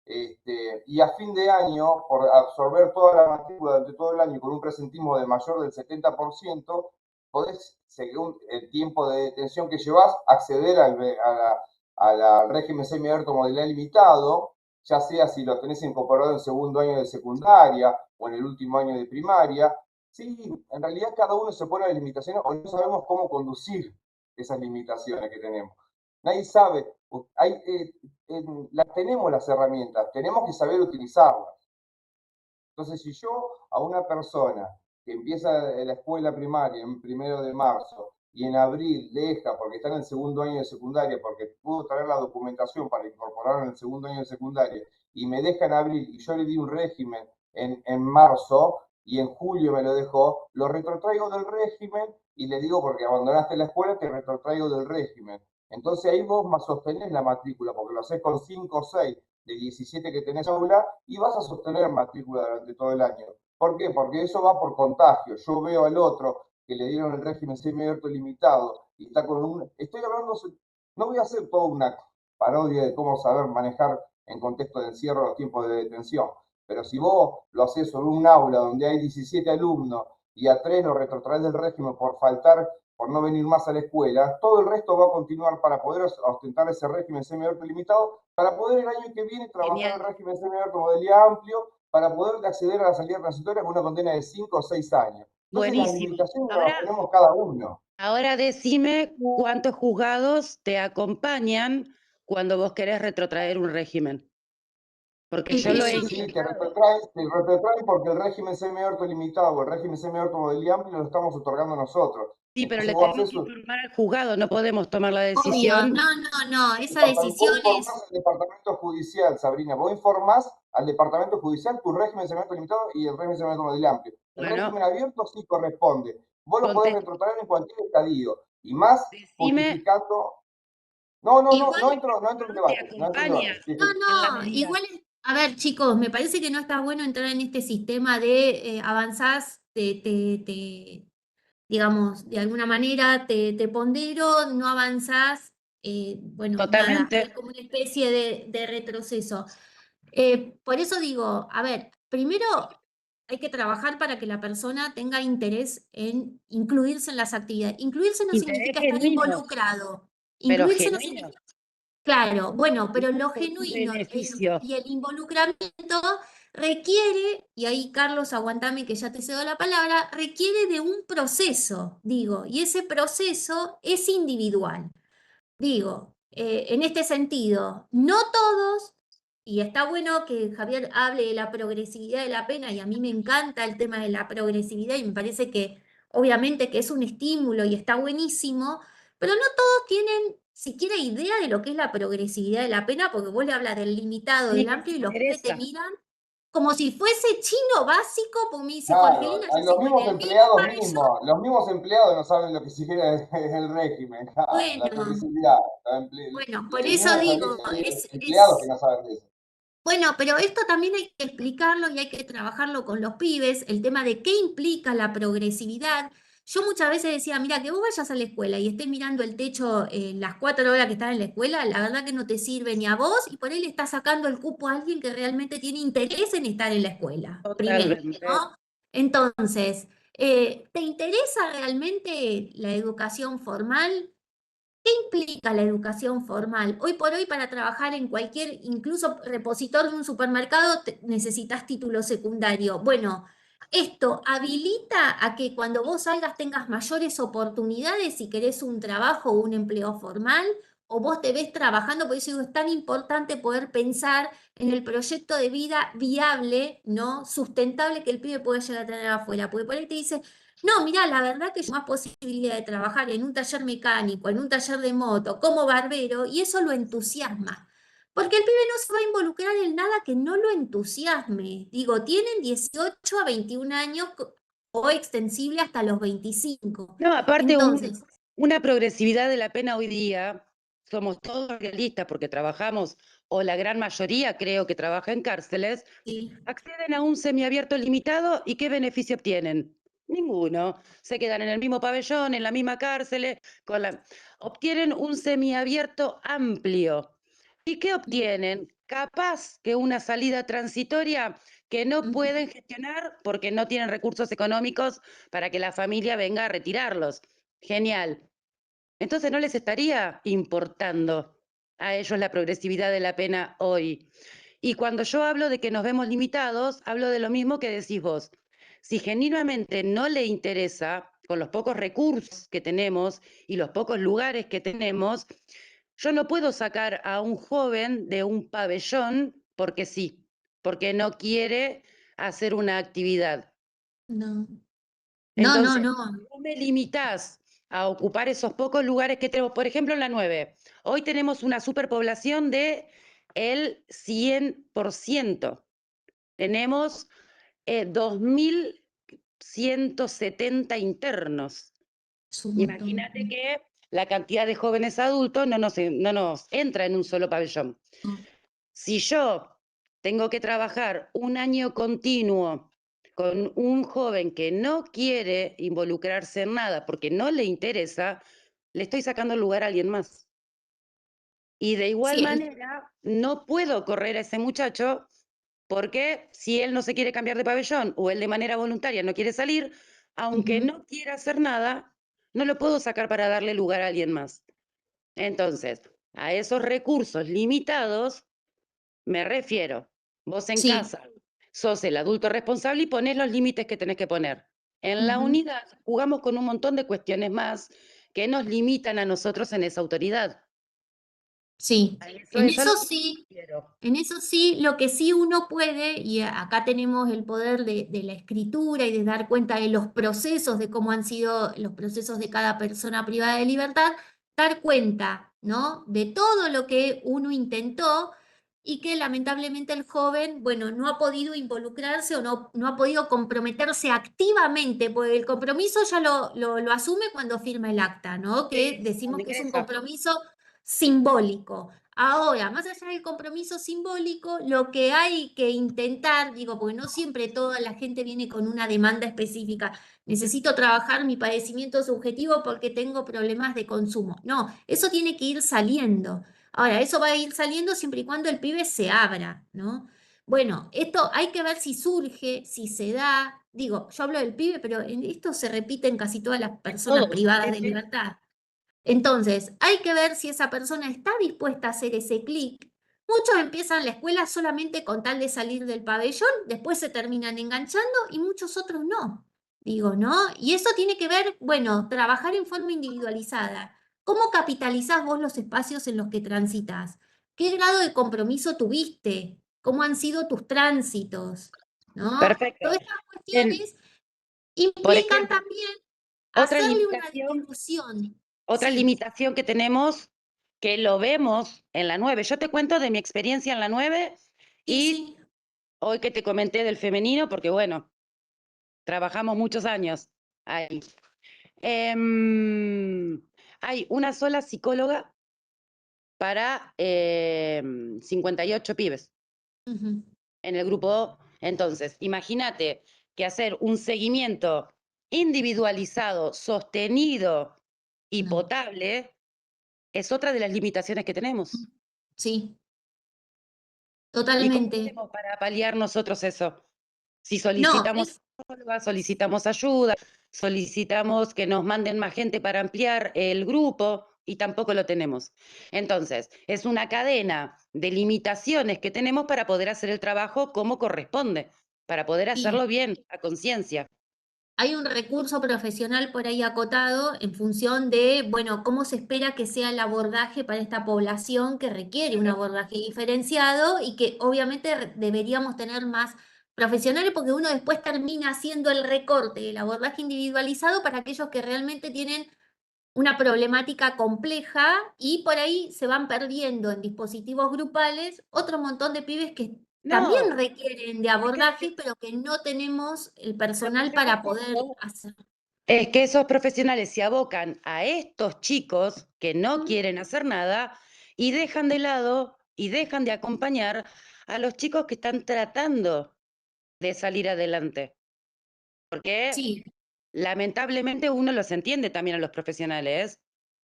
y a fin de año, por absorber toda la matrícula durante todo el año con un presentismo de mayor del 70%, podés, según el tiempo de detención que llevas, acceder al régimen semiabierto modalidad limitado, ya sea si lo tenés incorporado en segundo año de secundaria o en el último año de primaria. Sí, en realidad cada uno se pone las limitaciones o no sabemos cómo conducir esas limitaciones que tenemos. Nadie sabe, tenemos las herramientas, tenemos que saber utilizarlas. Entonces, si yo a una persona que empieza la escuela primaria en 1 de marzo y en abril deja porque está en el segundo año de secundaria, porque pudo traer la documentación para incorporarlo en el segundo año de secundaria, y me deja en abril y yo le di un régimen en marzo, y en julio me lo dejó, lo retrotraigo del régimen y le digo, porque abandonaste la escuela, te retrotraigo del régimen. Entonces ahí vos más sostenés la matrícula, porque lo haces con 5 o 6 de 17 que tenés aula y vas a sostener matrícula durante todo el año. ¿Por qué? Porque eso va por contagio. Yo veo al otro que le dieron el régimen semiabierto limitado y está con un... Estoy hablando, no voy a hacer toda una parodia de cómo saber manejar en contexto de encierro los tiempos de detención, pero si vos lo haces sobre un aula donde hay 17 alumnos y a 3 lo retrotraes del régimen por faltar, por no venir más a la escuela, todo el resto va a continuar para poder ostentar ese régimen semiabierto limitado, para poder el año que viene trabajar el régimen semiabierto modalidad amplio, para poder acceder a la salida transitoria con una condena de 5 o 6 años. Entonces las Buenísimo. limitaciones las ponemos cada uno. Ahora decime cuántos juzgados te acompañan cuando vos querés retrotraer un régimen. Porque yo lo he Sí, te retrotraen porque el régimen semiabierto limitado o el régimen semiabierto modalidad amplio lo estamos otorgando nosotros. Sí, pero Entonces le vos tenemos haces que informar al juzgado, no podemos tomar la Obvio, decisión. no, esa decisión Vos es... informás al departamento judicial, Sabrina, vos informás al departamento judicial tu régimen semiabierto limitado y el régimen semiabierto modalidad amplio. El Bueno, régimen abierto sí corresponde. Vos lo podés conté- retrotraer en cualquier estadio. Y más decime justificando. No Igual, entro en te debate. No entro en acompaña debate. Sí, no, sí. en la no, medida. igual, a ver, chicos, me parece que no está bueno entrar en este sistema de avanzás, digamos, de alguna manera te pondero, no avanzás, bueno, nada, hay Totalmente. como una especie de retroceso. Por eso digo, a ver, primero hay que trabajar para que la persona tenga interés en incluirse en las actividades. Incluirse no Interés significa estar genuino, involucrado. pero Incluirse no genuino. significa, claro, bueno, pero No lo por tu genuino beneficio. y el involucramiento requiere, y ahí Carlos, aguantame que ya te cedo la palabra, requiere de un proceso, digo, y ese proceso es individual. Digo, en este sentido, no todos, y está bueno que Javier hable de la progresividad de la pena, y a mí me encanta el tema de la progresividad, y me parece que obviamente que es un estímulo y está buenísimo, pero no todos tienen siquiera idea de lo que es la progresividad de la pena, porque vos le hablas del limitado, Ni del les amplio, y los pibes te interesa. miran como si fuese chino básico, porque me dice Claro, Jorgelina, yo los sigo en mismos el mismo empleados pabellón. los mismos empleados no saben lo que siquiera es el régimen, claro, la Bueno, progresividad. bueno, por Los eso mismos digo, empleados que no saben de eso. bueno, pero esto también hay que explicarlo y hay que trabajarlo con los pibes, el tema de qué implica la progresividad. Yo muchas veces decía, mira, que vos vayas a la escuela y estés mirando el techo las 4 horas que estás en la escuela, la verdad que no te sirve ni a vos y por ahí le estás sacando el cupo a alguien que realmente tiene interés en estar en la escuela, primero, Totalmente. ¿no? Entonces, ¿te interesa realmente la educación formal? ¿Qué implica la educación formal? Hoy por hoy para trabajar en cualquier, incluso repositor de un supermercado, necesitas título secundario. Bueno, esto habilita a que cuando vos salgas tengas mayores oportunidades si querés un trabajo o un empleo formal, o vos te ves trabajando, por eso digo, es tan importante poder pensar en el proyecto de vida viable, ¿no? Sustentable que el pibe pueda llegar a tener afuera. Porque por ahí te dice, no, mirá, la verdad que hay más posibilidad de trabajar en un taller mecánico, en un taller de moto, como barbero, y eso lo entusiasma. Porque el pibe no se va a involucrar en nada que no lo entusiasme. Digo, tienen 18 a 21 años o extensible hasta los 25. No, aparte Entonces, una progresividad de la pena hoy día, somos todos realistas porque trabajamos, o la gran mayoría creo que trabaja en cárceles, sí, acceden a un semiabierto limitado y ¿qué beneficio obtienen? Ninguno. Se quedan en el mismo pabellón, en la misma cárcel, obtienen un semiabierto amplio. ¿Y qué obtienen? Capaz que una salida transitoria que no pueden gestionar porque no tienen recursos económicos para que la familia venga a retirarlos. Genial. Entonces no les estaría importando a ellos la progresividad de la pena hoy. Y cuando yo hablo de que nos vemos limitados, hablo de lo mismo que decís vos. Si genuinamente no le interesa, con los pocos recursos que tenemos y los pocos lugares que tenemos, yo no puedo sacar a un joven de un pabellón porque sí, porque no quiere hacer una actividad. no, no, no, Entonces, no. vos me limitás a ocupar esos pocos lugares que tenemos. Por ejemplo, en la 9, hoy tenemos una superpoblación de el 100%. Tenemos 2.000 170 internos. Es un montón. Imagínate que la cantidad de jóvenes adultos no nos entra en un solo pabellón. Mm. Si yo tengo que trabajar un año continuo con un joven que no quiere involucrarse en nada porque no le interesa, le estoy sacando el lugar a alguien más. Y de igual Sí, manera, no puedo correr a ese muchacho porque si él no se quiere cambiar de pabellón o él de manera voluntaria no quiere salir, aunque ujú. no quiera hacer nada, no lo puedo sacar para darle lugar a alguien más. Entonces, a esos recursos limitados me refiero. Vos en Sí, casa sos el adulto responsable y ponés los límites que tenés que poner. En la ujú. unidad jugamos con un montón de cuestiones más que nos limitan a nosotros en esa autoridad. Sí. A eso En es a lo eso que me sí. refiero. En eso sí, lo que sí uno puede, y acá tenemos el poder de la escritura y de dar cuenta de los procesos, de cómo han sido los procesos de cada persona privada de libertad, dar cuenta, ¿no? De todo lo que uno intentó y que lamentablemente el joven, bueno, no ha podido involucrarse o no ha podido comprometerse activamente, porque el compromiso ya lo asume cuando firma el acta, ¿no? Que Sí, decimos cuando que es un ingresa. compromiso simbólico. Ahora, más allá del compromiso simbólico, lo que hay que intentar, digo, porque no siempre toda la gente viene con una demanda específica. Necesito trabajar mi padecimiento subjetivo porque tengo problemas de consumo. No, eso tiene que ir saliendo. Ahora, eso va a ir saliendo siempre y cuando el pibe se abra, ¿no? Bueno, esto hay que ver si surge, si se da. Digo, yo hablo del pibe, pero en esto se repite en casi todas las personas Todos. privadas Sí, de sí. libertad. Entonces, hay que ver si esa persona está dispuesta a hacer ese clic. Muchos empiezan la escuela solamente con tal de salir del pabellón, después se terminan enganchando y muchos otros no. Digo, ¿no? Y eso tiene que ver, bueno, trabajar en forma individualizada. ¿Cómo capitalizás vos los espacios en los que transitas? ¿Qué grado de compromiso tuviste? ¿Cómo han sido tus tránsitos? ¿No? Perfecto. Todas estas En, cuestiones por implican ejemplo, también otra hacerle una limitación, discusión. otra Sí. limitación que tenemos, que lo vemos en la 9. Yo te cuento de mi experiencia en la 9 Sí, y sí. hoy que te comenté del femenino, porque bueno, trabajamos muchos años ahí. Hay una sola psicóloga para 58 pibes Ujú. en el grupo. Entonces, imagínate que hacer un seguimiento individualizado, sostenido y No. potable es otra de las limitaciones que tenemos. Sí, ¿Y cómo totalmente. hacemos para paliar nosotros eso? Si No, solicitamos psicóloga, solicitamos ayuda, solicitamos que nos manden más gente para ampliar el grupo y tampoco lo tenemos. Entonces, es una cadena de limitaciones que tenemos para poder hacer el trabajo como corresponde, para poder y hacerlo bien, a conciencia. hay un recurso profesional por ahí acotado en función de, bueno, cómo se espera que sea el abordaje para esta población que requiere un abordaje diferenciado y que obviamente deberíamos tener más profesionales porque uno después termina haciendo el recorte del abordaje individualizado para aquellos que realmente tienen una problemática compleja y por ahí se van perdiendo en dispositivos grupales otro montón de pibes que también No, requieren de es abordajes, que pero que no tenemos el lo que personal yo para poder detecto hacer. es que esos profesionales se abocan a estos chicos que no quieren hacer nada y dejan de lado y dejan de acompañar a los chicos que están tratando de salir adelante. Porque Sí, lamentablemente uno los entiende también a los profesionales,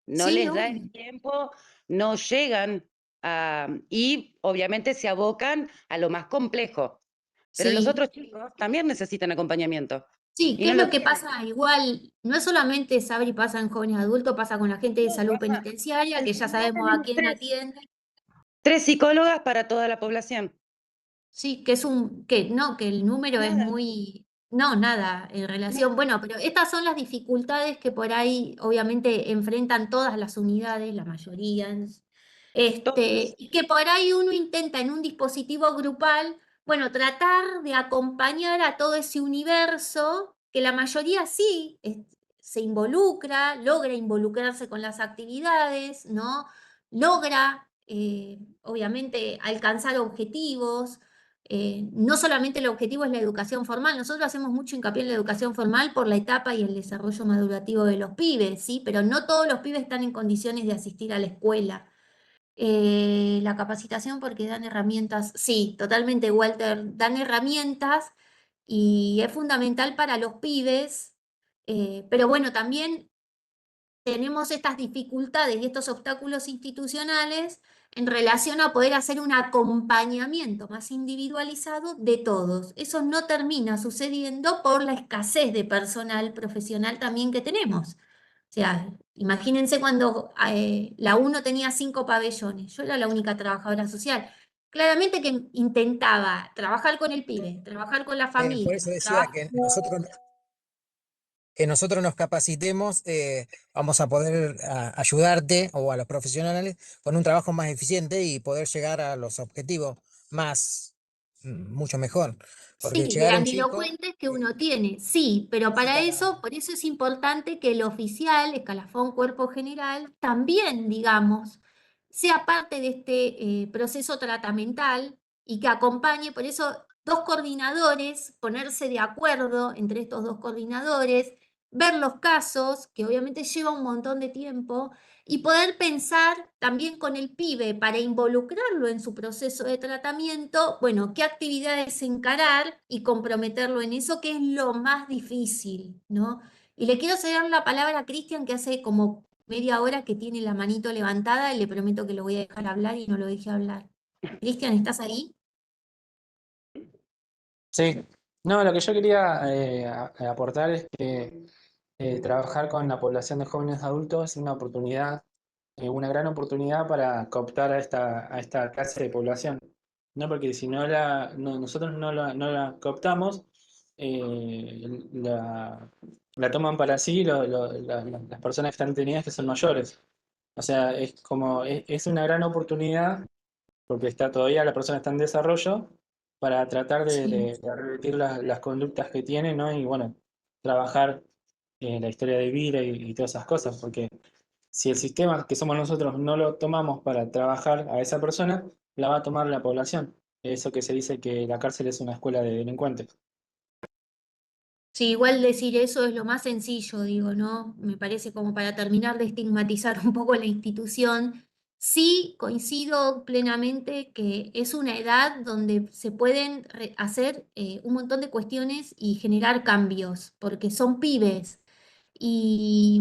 no sí, les da el obvio. tiempo, no llegan y obviamente se abocan a lo más complejo. Pero los Sí, otros chicos también necesitan acompañamiento sí, y ¿qué no es lo lo que tienen. pasa? Igual, no es solamente Sabri pasa en jóvenes adultos, pasa con la gente de No, salud pasa. penitenciaria, En que la ya unidad sabemos a tenemos quién atiende. tres psicólogas para toda la población. Sí, que es que el número es Nada, muy, no, nada, en relación, nada, bueno, pero estas son las dificultades que por ahí obviamente enfrentan todas las unidades, la mayoría, todos. y que por ahí uno intenta en un dispositivo grupal, bueno, tratar de acompañar a todo ese universo, que la mayoría sí se involucra, logra involucrarse con las actividades, ¿no? Logra, obviamente, alcanzar objetivos no solamente el objetivo es la educación formal, nosotros hacemos mucho hincapié en la educación formal por la etapa y el desarrollo madurativo de los pibes, ¿sí? Pero no todos los pibes están en condiciones de asistir a la escuela. La capacitación porque dan herramientas, sí, totalmente, Walter, dan herramientas y es fundamental para los pibes, pero bueno, también tenemos estas dificultades y estos obstáculos institucionales en relación a poder hacer un acompañamiento más individualizado de todos. Eso no termina sucediendo por la escasez de personal profesional también que tenemos. O sea, imagínense cuando la UNO tenía 5 pabellones, yo era la única trabajadora social. Claramente que intentaba trabajar con el pibe, trabajar con la Por familia, eso decía que nosotros nos capacitemos, vamos a poder ayudarte o a los profesionales con un trabajo más eficiente y poder llegar a los objetivos mucho mejor. Porque sí, llegar a un chico, grandilocuentes que uno tiene, sí, pero para eso, por eso es importante que el oficial, escalafón cuerpo general, también, digamos, sea parte de este proceso tratamental y que acompañe, por eso, dos coordinadores, ponerse de acuerdo entre estos dos coordinadores, ver los casos, que obviamente lleva un montón de tiempo, y poder pensar también con el pibe para involucrarlo en su proceso de tratamiento, bueno, qué actividades encarar y comprometerlo en eso, que es lo más difícil, ¿no? Y le quiero ceder la palabra a Cristian, que hace como media hora que tiene la manito levantada y le prometo que lo voy a dejar hablar y no lo dejé hablar. Cristian, ¿estás ahí? Sí, no, lo que yo quería aportar es que trabajar con la población de jóvenes adultos es una oportunidad, una gran oportunidad para cooptar a esta clase de población, ¿no? Porque si nosotros no la cooptamos, la toman para sí las personas que están detenidas que son mayores. O sea, es como, es una gran oportunidad porque todavía la persona está en desarrollo, para tratar Sí. de revertir las conductas que tiene, ¿no? Y bueno, trabajar la historia de vida y todas esas cosas, porque si el sistema que somos nosotros no lo tomamos para trabajar a esa persona, la va a tomar la población. Eso que se dice que la cárcel es una escuela de delincuentes. Sí, igual decir eso es lo más sencillo, digo, ¿no? Me parece como para terminar de estigmatizar un poco la institución. Sí, coincido plenamente que es una edad donde se pueden hacer un montón de cuestiones y generar cambios, porque son pibes. Y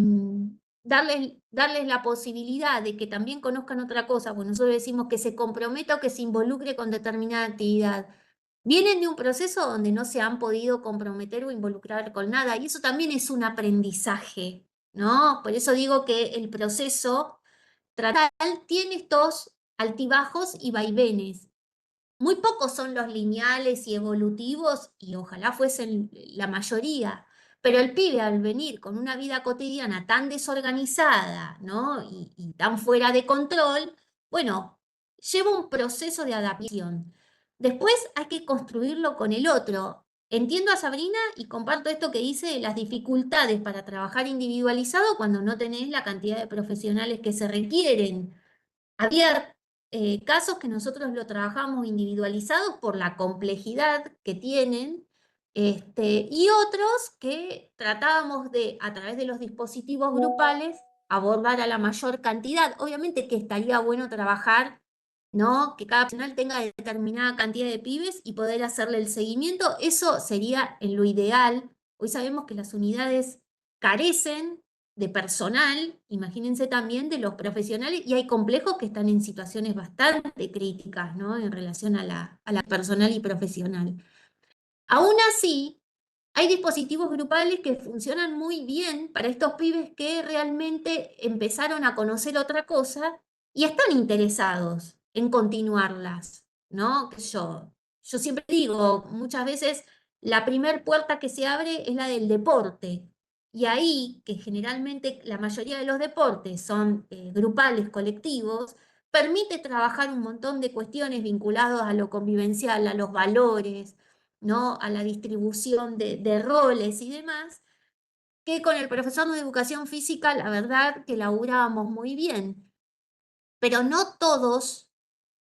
darles la posibilidad de que también conozcan otra cosa, pues nosotros decimos que se comprometa o que se involucre con determinada actividad. Vienen de un proceso donde no se han podido comprometer o involucrar con nada, y eso también es un aprendizaje, ¿no? Por eso digo que el proceso tratal tiene estos altibajos y vaivenes. Muy pocos son los lineales y evolutivos, y ojalá fuesen la mayoría. Pero el pibe al venir con una vida cotidiana tan desorganizada, ¿no? Y tan fuera de control, bueno, lleva un proceso de adaptación. Después hay que construirlo con el otro. Entiendo a Sabrina y comparto esto que dice de las dificultades para trabajar individualizado cuando no tenés la cantidad de profesionales que se requieren. Había casos que nosotros lo trabajamos individualizados por la complejidad que tienen, y otros que tratábamos de, a través de los dispositivos grupales, abordar a la mayor cantidad. Obviamente que estaría bueno trabajar, ¿no? Que cada profesional tenga determinada cantidad de pibes y poder hacerle el seguimiento. Eso sería en lo ideal. Hoy sabemos que las unidades carecen de personal, imagínense también de los profesionales, y hay complejos que están en situaciones bastante críticas, ¿no? En relación a la personal y profesional. Aún así, hay dispositivos grupales que funcionan muy bien para estos pibes que realmente empezaron a conocer otra cosa y están interesados en continuarlas, ¿no? Yo siempre digo, muchas veces la primer puerta que se abre es la del deporte. Y ahí, que generalmente la mayoría de los deportes son grupales, colectivos, permite trabajar un montón de cuestiones vinculadas a lo convivencial, a los valores, ¿no? A la distribución de roles y demás, que con el profesor de educación física, la verdad que laburábamos muy bien. Pero no todos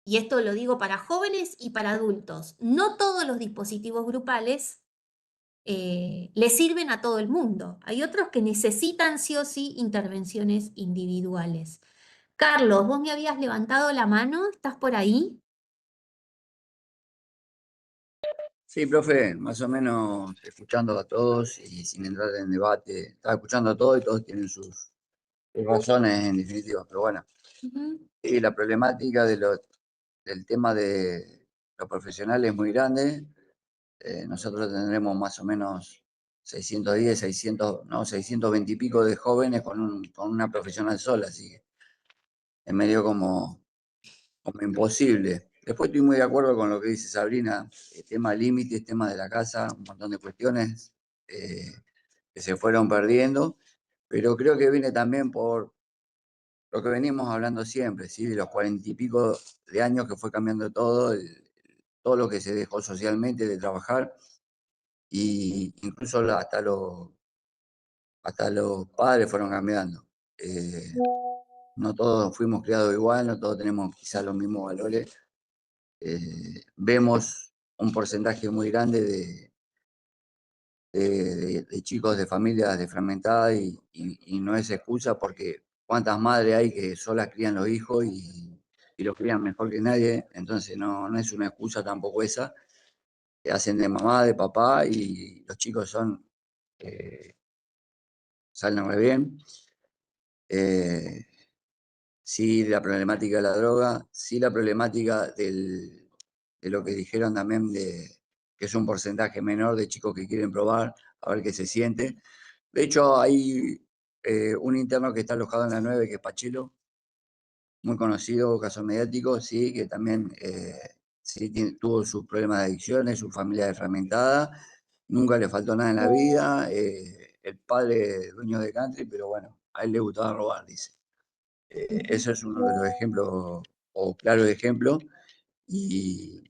y esto lo digo para jóvenes y para adultos, no todos los dispositivos grupales le sirven a todo el mundo. Hay otros que necesitan sí o sí intervenciones individuales. Carlos, vos me habías levantado la mano, ¿estás por ahí? Sí, profe, más o menos escuchando a todos y sin entrar en debate. Estaba escuchando a todos y todos tienen sus razones en definitiva, pero bueno. Ujú. Y la problemática del tema de los profesionales es muy grande. Nosotros tendremos más o menos 610, 600, no, 620 y pico de jóvenes con una profesional sola, así que es medio como imposible. Después estoy muy de acuerdo con lo que dice Sabrina, el tema de límites, tema de la casa, un montón de cuestiones que se fueron perdiendo, pero creo que viene también por lo que venimos hablando siempre, ¿sí? De los 40 y pico de años que fue cambiando todo, todo lo que se dejó socialmente de trabajar, y incluso hasta los padres fueron cambiando. No todos fuimos criados igual, no todos tenemos quizás los mismos valores. Vemos un porcentaje muy grande de chicos de familias desfragmentadas y no es excusa porque cuántas madres hay que solas crían los hijos y los crían mejor que nadie, entonces no es una excusa tampoco esa, que hacen de mamá, de papá y los chicos salen re bien. Sí, la problemática de la droga, sí la problemática de lo que dijeron también de que es un porcentaje menor de chicos que quieren probar, a ver qué se siente. De hecho, hay un interno que está alojado en la 9, que es Pachelo, muy conocido, caso mediático, sí, que también sí tuvo sus problemas de adicciones, su familia desfragmentada, nunca le faltó nada en la vida, el padre dueño de country, pero bueno, a él le gustaba robar, dice. Eso es uno de los ejemplos, o claros ejemplos, y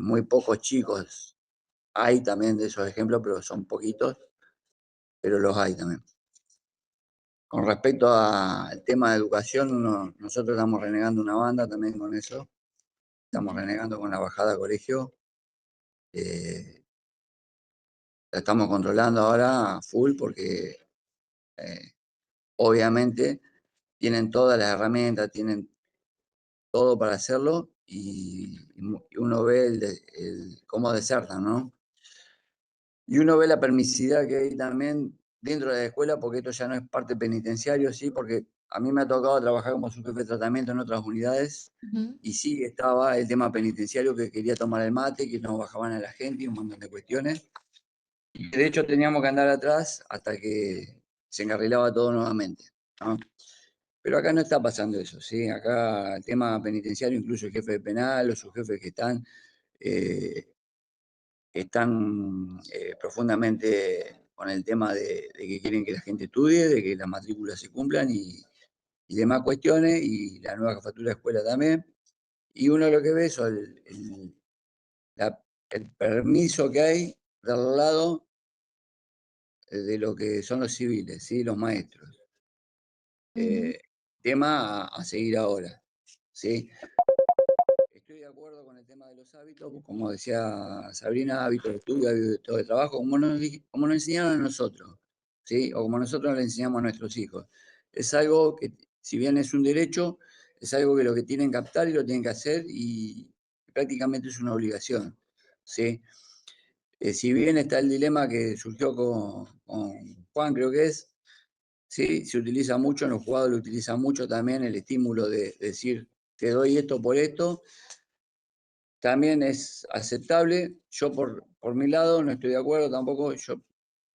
muy pocos chicos hay también de esos ejemplos, pero son poquitos, pero los hay también. Con respecto al tema de educación, nosotros estamos renegando una banda también con eso, estamos renegando con la bajada a colegio, la estamos controlando ahora a full porque obviamente tienen todas las herramientas, tienen todo para hacerlo y uno ve cómo desertan, ¿no? Y uno ve la permisividad que hay también dentro de la escuela, porque esto ya no es parte penitenciario, sí, porque a mí me ha tocado trabajar como subjefe de tratamiento en otras unidades y sí estaba el tema penitenciario que quería tomar el mate, que nos bajaban a la gente y un montón de cuestiones. Y de hecho teníamos que andar atrás hasta que se encarrilaba todo nuevamente, ¿no? Pero acá no está pasando eso, ¿sí? Acá el tema penitenciario, incluso el jefe de penal, los subjefes que están profundamente con el tema de que quieren que la gente estudie, de que las matrículas se cumplan y demás cuestiones, y la nueva jefatura de escuela también. Y uno lo que ve es el permiso que hay del lado de lo que son los civiles, ¿sí? Los maestros. Tema a seguir ahora, ¿sí? Estoy de acuerdo con el tema de los hábitos, como decía Sabrina, hábitos de estudio, hábitos de trabajo, como nos enseñaron a nosotros, ¿sí? O como nosotros le enseñamos a nuestros hijos. Es algo que, si bien es un derecho, es algo que lo que tienen que captar y lo tienen que hacer y prácticamente es una obligación, ¿sí? Si bien está el dilema que surgió con Juan, creo que es, sí, se utiliza mucho, en los jugadores lo utiliza mucho también el estímulo de decir, te doy esto por esto, también es aceptable. Yo por mi lado no estoy de acuerdo tampoco, yo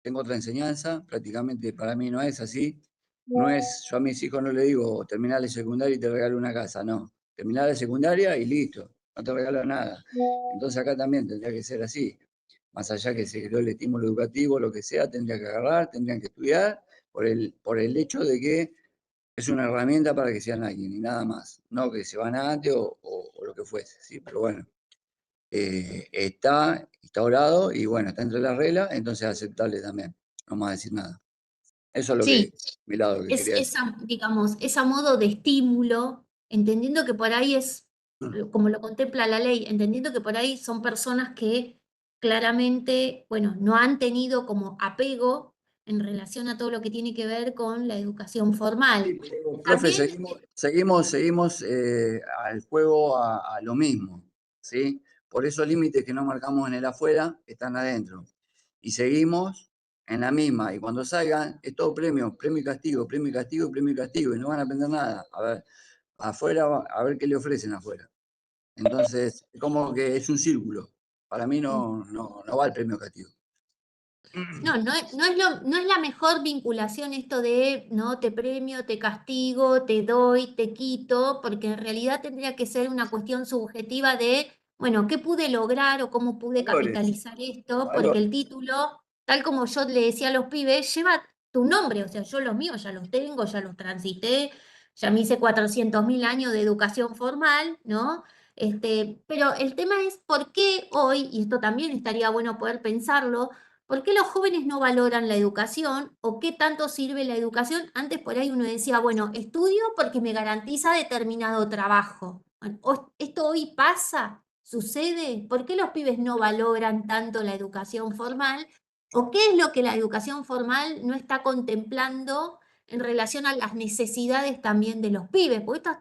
tengo otra enseñanza, prácticamente para mí no es así. No es, yo a mis hijos no le digo, terminar la secundaria y te regalo una casa, no. Terminar la secundaria y listo, no te regalo nada. Entonces acá también tendría que ser así. Más allá que se creó el estímulo educativo, lo que sea, tendría que agarrar, tendrían que estudiar, por el hecho de que es una herramienta para que sean alguien y nada más. No que se van antes o lo que fuese, ¿sí? Pero bueno, está instaurado y bueno, está entre las reglas, entonces es aceptable también. No vamos a decir nada. Eso es lo Sí, que, mi lado que es quería decir. esa, digamos, esa modo de estímulo, entendiendo que por ahí es como lo contempla la ley, entendiendo que por ahí son personas que claramente, bueno, no han tenido como apego en relación a todo lo que tiene que ver con la educación formal. Sí, pero, profe, También seguimos al juego a lo mismo, ¿sí? Por esos límites que no marcamos en el afuera están adentro. Y seguimos en la misma. Y cuando salgan, es todo premio, premio y castigo, premio y castigo, premio y castigo. Y no van a aprender nada. A ver, afuera, a ver qué le ofrecen afuera. Entonces, como que es un círculo. Para mí no va el premio castigo. no es la mejor vinculación esto de, no, te premio, te castigo, te doy, te quito, porque en realidad tendría que ser una cuestión subjetiva de, bueno, ¿qué pude lograr o cómo pude Valores, capitalizar esto? Porque valores. el título, tal como yo le decía a los pibes, lleva tu nombre, o sea, yo los míos ya los tengo, ya los transité, ya me hice 400.000 años de educación formal, ¿no? Pero el tema es por qué hoy, y esto también estaría bueno poder pensarlo, ¿por qué los jóvenes no valoran la educación o qué tanto sirve la educación? Antes por ahí uno decía, bueno, estudio porque me garantiza determinado trabajo. Bueno, ¿esto hoy pasa? ¿Sucede? ¿Por qué los pibes no valoran tanto la educación formal? ¿O qué es lo que la educación formal no está contemplando en relación a las necesidades también de los pibes? Porque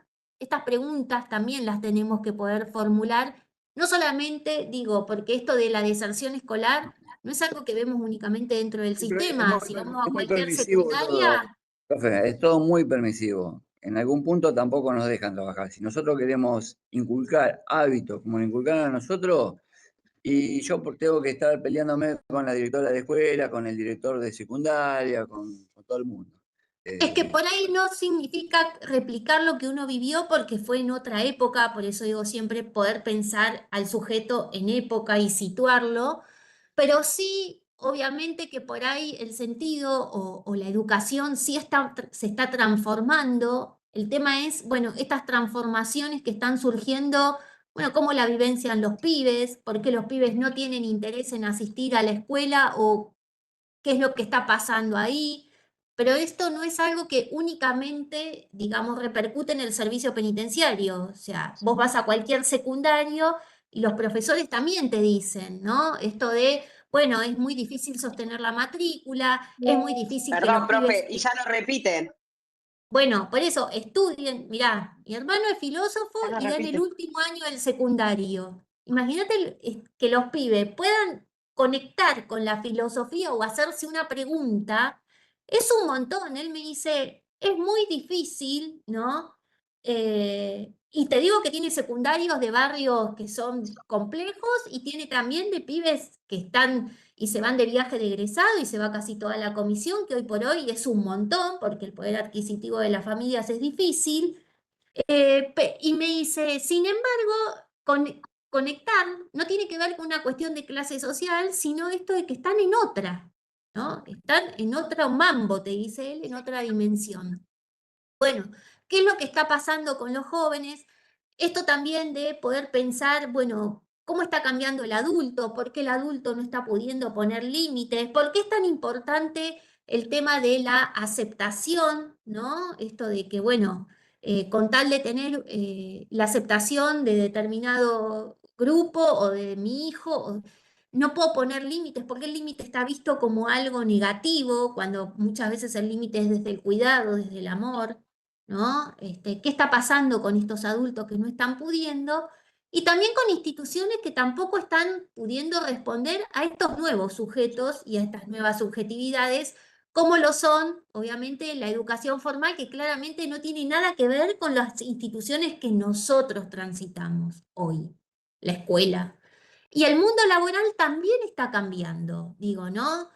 estas preguntas también las tenemos que poder formular, no solamente, digo, porque esto de la deserción escolar no es algo que vemos únicamente dentro del Sí, pero sistema. Si vamos a es muy cualquier permisivo todo. secundaria, Profe, es todo muy permisivo. En algún punto tampoco nos dejan trabajar. Si nosotros queremos inculcar hábitos como nos inculcaron a nosotros, y yo tengo que estar peleándome con la directora de escuela, con el director de secundaria, con todo el mundo. es que por ahí no significa replicar lo que uno vivió porque fue en otra época, por eso digo siempre poder pensar al sujeto en época y situarlo, pero sí, obviamente que por ahí el sentido o la educación sí se está transformando. El tema es, bueno, estas transformaciones que están surgiendo, bueno, cómo la vivencian los pibes, por qué los pibes no tienen interés en asistir a la escuela o qué es lo que está pasando ahí. Pero esto no es algo que únicamente, digamos, repercute en el servicio penitenciario. O sea, vos vas a cualquier secundario y los profesores también te dicen, ¿no? Esto de, bueno, es muy difícil sostener la matrícula, es muy difícil que los Perdón, pibes... profe, y ya lo repiten. Bueno, por eso estudien. Mirá, mi hermano es filósofo Ya lo y da en el repiten. último año del secundario. Imagínate que los pibes puedan conectar con la filosofía o hacerse una pregunta. Es un montón. Él me dice, es muy difícil, ¿no? Y te digo que tiene secundarios de barrios que son complejos y tiene también de pibes que están y se van de viaje de egresado y se va casi toda la comisión, que hoy por hoy es un montón, porque el poder adquisitivo de las familias es difícil. Y me dice, sin embargo, conectar no tiene que ver con una cuestión de clase social, sino esto de que están en otra, ¿no? Están en otro mambo, te dice él, en otra dimensión. Bueno, ¿qué es lo que está pasando con los jóvenes? Esto también de poder pensar, bueno, ¿cómo está cambiando el adulto? ¿Por qué el adulto no está pudiendo poner límites? ¿Por qué es tan importante el tema de la aceptación, ¿no? Esto de que, bueno, con tal de tener la aceptación de determinado grupo o de mi hijo, no puedo poner límites porque el límite está visto como algo negativo, cuando muchas veces el límite es desde el cuidado, desde el amor. ¿No? ¿Qué está pasando con estos adultos que no están pudiendo? Y también con instituciones que tampoco están pudiendo responder a estos nuevos sujetos y a estas nuevas subjetividades, como lo son, obviamente, la educación formal, que claramente no tiene nada que ver con las instituciones que nosotros transitamos hoy, la escuela. Y el mundo laboral también está cambiando, digo, ¿no?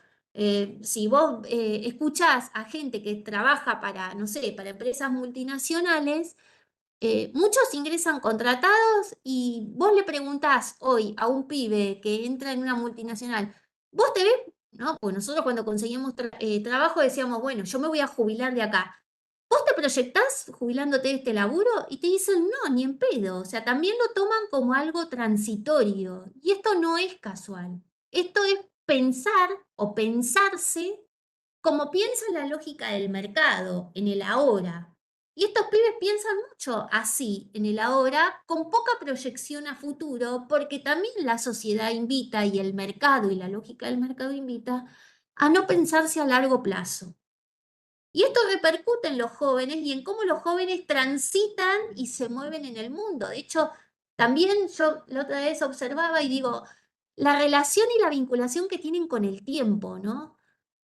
Si vos escuchás a gente que trabaja para, no sé, para empresas multinacionales, muchos ingresan contratados y vos le preguntás hoy a un pibe que entra en una multinacional, ¿vos te ves? ¿No? Pues nosotros cuando conseguimos trabajo decíamos, bueno, yo me voy a jubilar de acá. ¿Vos te proyectás jubilándote de este laburo? Y te dicen, no, ni en pedo. O sea, también lo toman como algo transitorio. Y esto no es casual. Esto es pensar o pensarse como piensa la lógica del mercado, en el ahora. Y estos pibes piensan mucho así, en el ahora, con poca proyección a futuro, porque también la sociedad invita y el mercado y la lógica del mercado invita a no pensarse a largo plazo. Y esto repercute en los jóvenes y en cómo los jóvenes transitan y se mueven en el mundo. De hecho, también yo la otra vez observaba y digo, la relación y la vinculación que tienen con el tiempo, ¿no?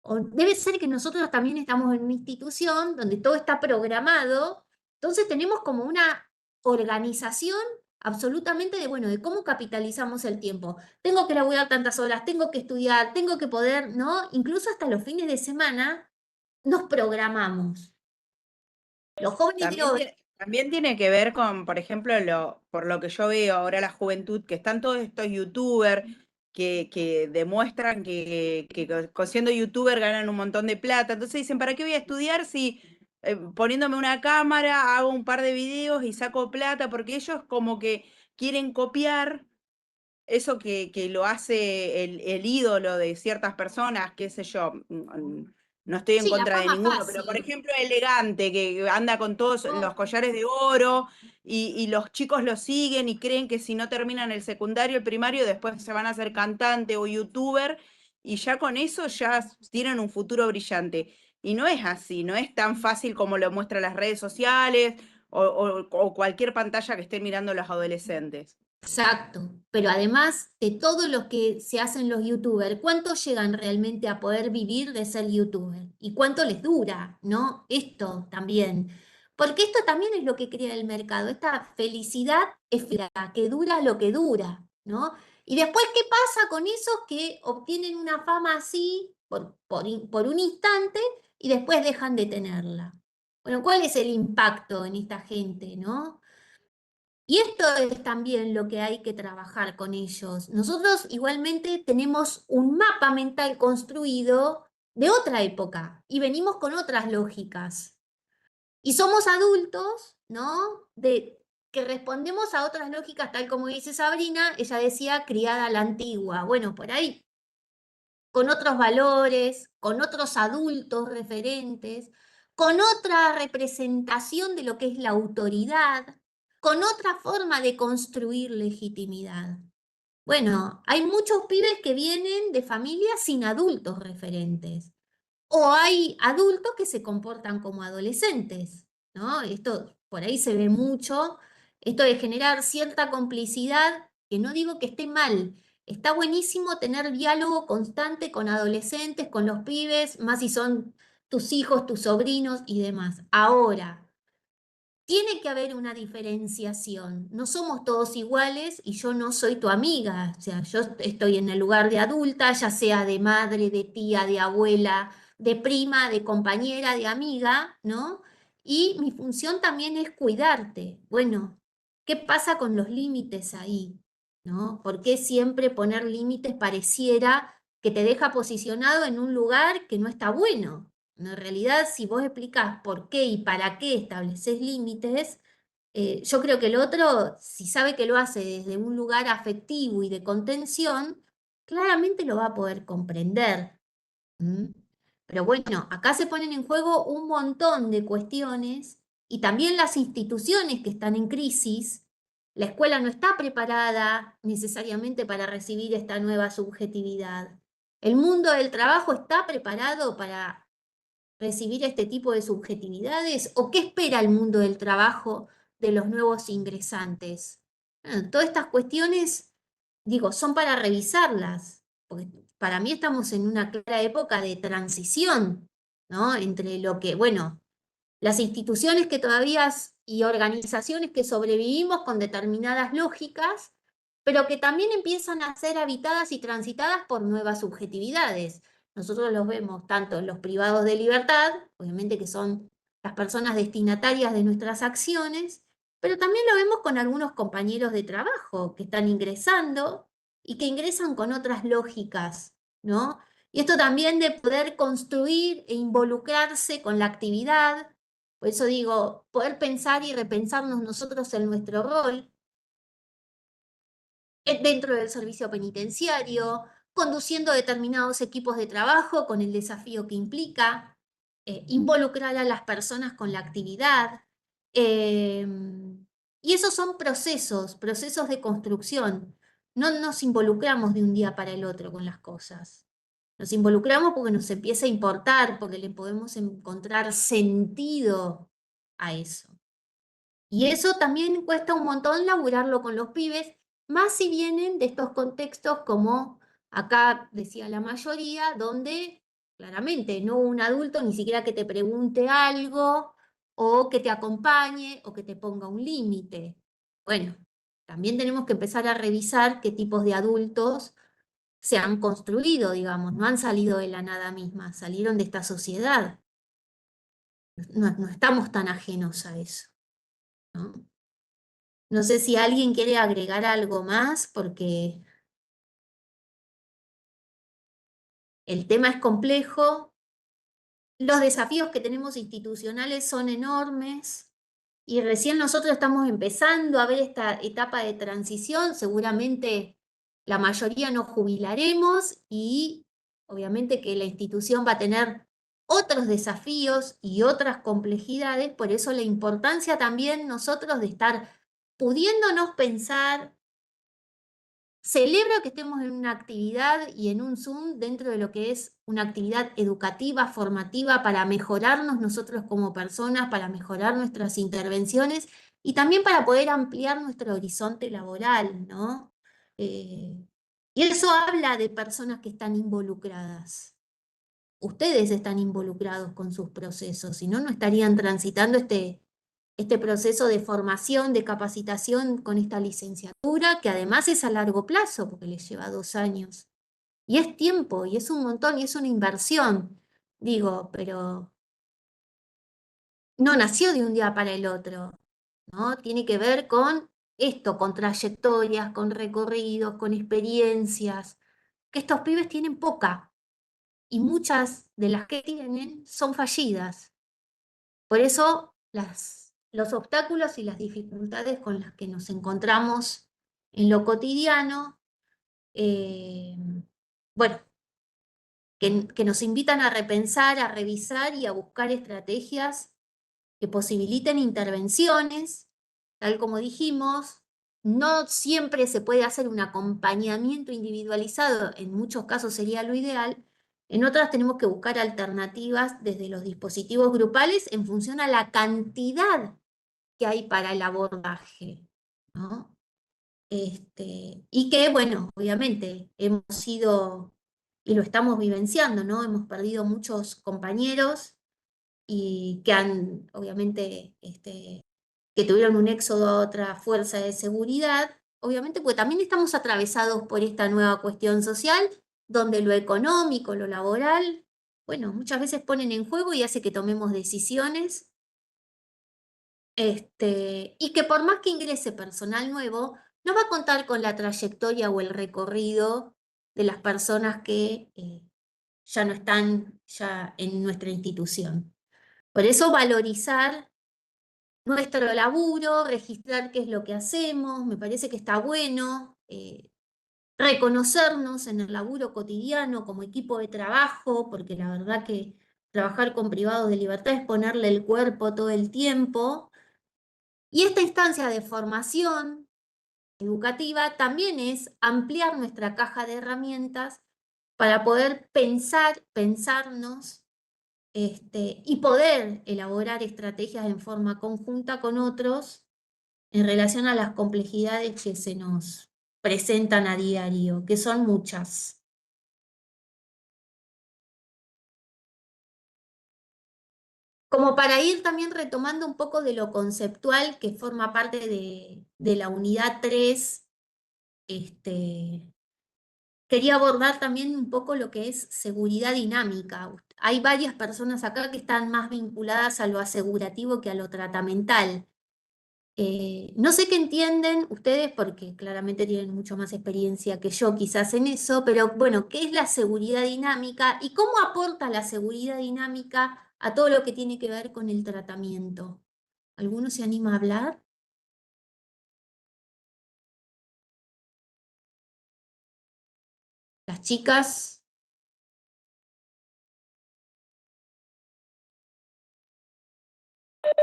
O debe ser que nosotros también estamos en una institución donde todo está programado, entonces tenemos como una organización absolutamente de, bueno, de cómo capitalizamos el tiempo. Tengo que laburar tantas horas, tengo que estudiar, tengo que poder, ¿no? Incluso hasta los fines de semana nos programamos. Los jóvenes de hoy, También tiene que ver con, por ejemplo, por lo que yo veo ahora la juventud, que están todos estos youtubers que demuestran que siendo youtuber ganan un montón de plata. Entonces dicen, ¿para qué voy a estudiar si poniéndome una cámara hago un par de videos y saco plata? Porque ellos como que quieren copiar eso que lo hace el ídolo de ciertas personas, qué sé yo, no estoy en sí, la contra de fama ninguno, pero por fácil. ejemplo Elegante, que anda con todos Oh, los collares de oro y los chicos lo siguen y creen que si no terminan el secundario, el primario, después se van a hacer cantante o youtuber y ya con eso ya tienen un futuro brillante. Y no es así, no es tan fácil como lo muestran las redes sociales o cualquier pantalla que estén mirando los adolescentes. exacto, pero además de todos los que se hacen los youtubers, ¿cuántos llegan realmente a poder vivir de ser youtuber? ¿Y cuánto les dura, no? Esto también. Porque esto también es lo que crea el mercado, esta felicidad efímera, que dura lo que dura, ¿no? Y después, ¿qué pasa con esos que obtienen una fama así por un instante y después dejan de tenerla? Bueno, ¿cuál es el impacto en esta gente, no? Y esto es también lo que hay que trabajar con ellos. Nosotros igualmente tenemos un mapa mental construido de otra época y venimos con otras lógicas. Y somos adultos, ¿no? Que respondemos a otras lógicas, tal como dice Sabrina, ella decía criada a la antigua. Bueno, por ahí, con otros valores, con otros adultos referentes, con otra representación de lo que es la autoridad, con otra forma de construir legitimidad. Bueno, hay muchos pibes que vienen de familias sin adultos referentes, o hay adultos que se comportan como adolescentes, ¿no? Esto por ahí se ve mucho, esto de generar cierta complicidad, que no digo que esté mal, está buenísimo tener diálogo constante con adolescentes, con los pibes, más si son tus hijos, tus sobrinos y demás. Ahora, tiene que haber una diferenciación. No somos todos iguales y yo no soy tu amiga. O sea, yo estoy en el lugar de adulta, ya sea de madre, de tía, de abuela, de prima, de compañera, de amiga, ¿no? Y mi función también es cuidarte. Bueno, ¿qué pasa con los límites ahí? ¿No? ¿Por qué siempre poner límites pareciera que te deja posicionado en un lugar que no está bueno? En realidad, si vos explicás por qué y para qué estableces límites, yo creo que el otro, si sabe que lo hace desde un lugar afectivo y de contención, claramente lo va a poder comprender. ¿Mm? Pero bueno, acá se ponen en juego un montón de cuestiones y también las instituciones que están en crisis. La escuela no está preparada necesariamente para recibir esta nueva subjetividad. El mundo del trabajo está preparado para recibir este tipo de subjetividades? ¿O qué espera el mundo del trabajo de los nuevos ingresantes? Bueno, todas estas cuestiones, digo, son para revisarlas, porque para mí estamos en una clara época de transición, ¿no? Entre lo que, bueno, las instituciones que todavía y organizaciones que sobrevivimos con determinadas lógicas, pero que también empiezan a ser habitadas y transitadas por nuevas subjetividades. Nosotros los vemos tanto en los privados de libertad, obviamente que son las personas destinatarias de nuestras acciones, pero también lo vemos con algunos compañeros de trabajo que están ingresando y que ingresan con otras lógicas, ¿no? Y esto también de poder construir e involucrarse con la actividad, por eso digo, poder pensar y repensarnos nosotros en nuestro rol dentro del servicio penitenciario, conduciendo determinados equipos de trabajo con el desafío que implica. involucrar a las personas con la actividad. Y esos son procesos de construcción. No nos involucramos de un día para el otro con las cosas. Nos involucramos porque nos empieza a importar, porque le podemos encontrar sentido a eso. Y eso también cuesta un montón laburarlo con los pibes, más si vienen de estos contextos como acá decía la mayoría, donde claramente no hubo un adulto ni siquiera que te pregunte algo, o que te acompañe, o que te ponga un límite. Bueno, también tenemos que empezar a revisar qué tipos de adultos se han construido, digamos, no han salido de la nada misma, salieron de esta sociedad. No estamos tan ajenos a eso, ¿no? No sé si alguien quiere agregar algo más, porque el tema es complejo, los desafíos que tenemos institucionales son enormes, y recién nosotros estamos empezando a ver esta etapa de transición. Seguramente la mayoría nos jubilaremos y obviamente que la institución va a tener otros desafíos y otras complejidades, por eso la importancia también nosotros de estar pudiéndonos pensar. Celebro que estemos en una actividad y en un Zoom dentro de lo que es una actividad educativa, formativa, para mejorarnos nosotros como personas, para mejorar nuestras intervenciones y también para poder ampliar nuestro horizonte laboral, ¿no? Y eso habla de personas que están involucradas. Ustedes están involucrados con sus procesos, si no, no estarían transitando este proceso de formación, de capacitación con esta licenciatura, que además es a largo plazo, porque les lleva 2 años. Y es tiempo, y es un montón, y es una inversión. Digo, pero no nació de un día para el otro, ¿no? Tiene que ver con esto, con trayectorias, con recorridos, con experiencias, que estos pibes tienen poca, y muchas de las que tienen son fallidas. Por eso los obstáculos y las dificultades con las que nos encontramos en lo cotidiano, bueno, que nos invitan a repensar, a revisar y a buscar estrategias que posibiliten intervenciones, tal como dijimos. No siempre se puede hacer un acompañamiento individualizado, en muchos casos sería lo ideal. En otras tenemos que buscar alternativas desde los dispositivos grupales en función a la cantidad que hay para el abordaje, ¿no? Y que, bueno, obviamente hemos sido, y lo estamos vivenciando, ¿no? Hemos perdido muchos compañeros y que han, obviamente, que tuvieron un éxodo a otra fuerza de seguridad, obviamente, porque también estamos atravesados por esta nueva cuestión social, donde lo económico, lo laboral, bueno, muchas veces ponen en juego y hace que tomemos decisiones, y que por más que ingrese personal nuevo, no va a contar con la trayectoria o el recorrido de las personas que ya no están ya en nuestra institución. Por eso valorizar nuestro laburo, registrar qué es lo que hacemos, me parece que está bueno, reconocernos en el laburo cotidiano como equipo de trabajo, porque la verdad que trabajar con privados de libertad es ponerle el cuerpo todo el tiempo. Y esta instancia de formación educativa también es ampliar nuestra caja de herramientas para poder pensarnos, y poder elaborar estrategias en forma conjunta con otros en relación a las complejidades que se nos presentan a diario, que son muchas. Como para ir también retomando un poco de lo conceptual que forma parte de la unidad 3, quería abordar también un poco lo que es seguridad dinámica. Hay varias personas acá que están más vinculadas a lo asegurativo que a lo tratamental. No sé qué entienden ustedes, porque claramente tienen mucho más experiencia que yo quizás en eso, pero bueno, ¿qué es la seguridad dinámica y cómo aporta la seguridad dinámica a todo lo que tiene que ver con el tratamiento? ¿Alguno se anima a hablar? Las chicas.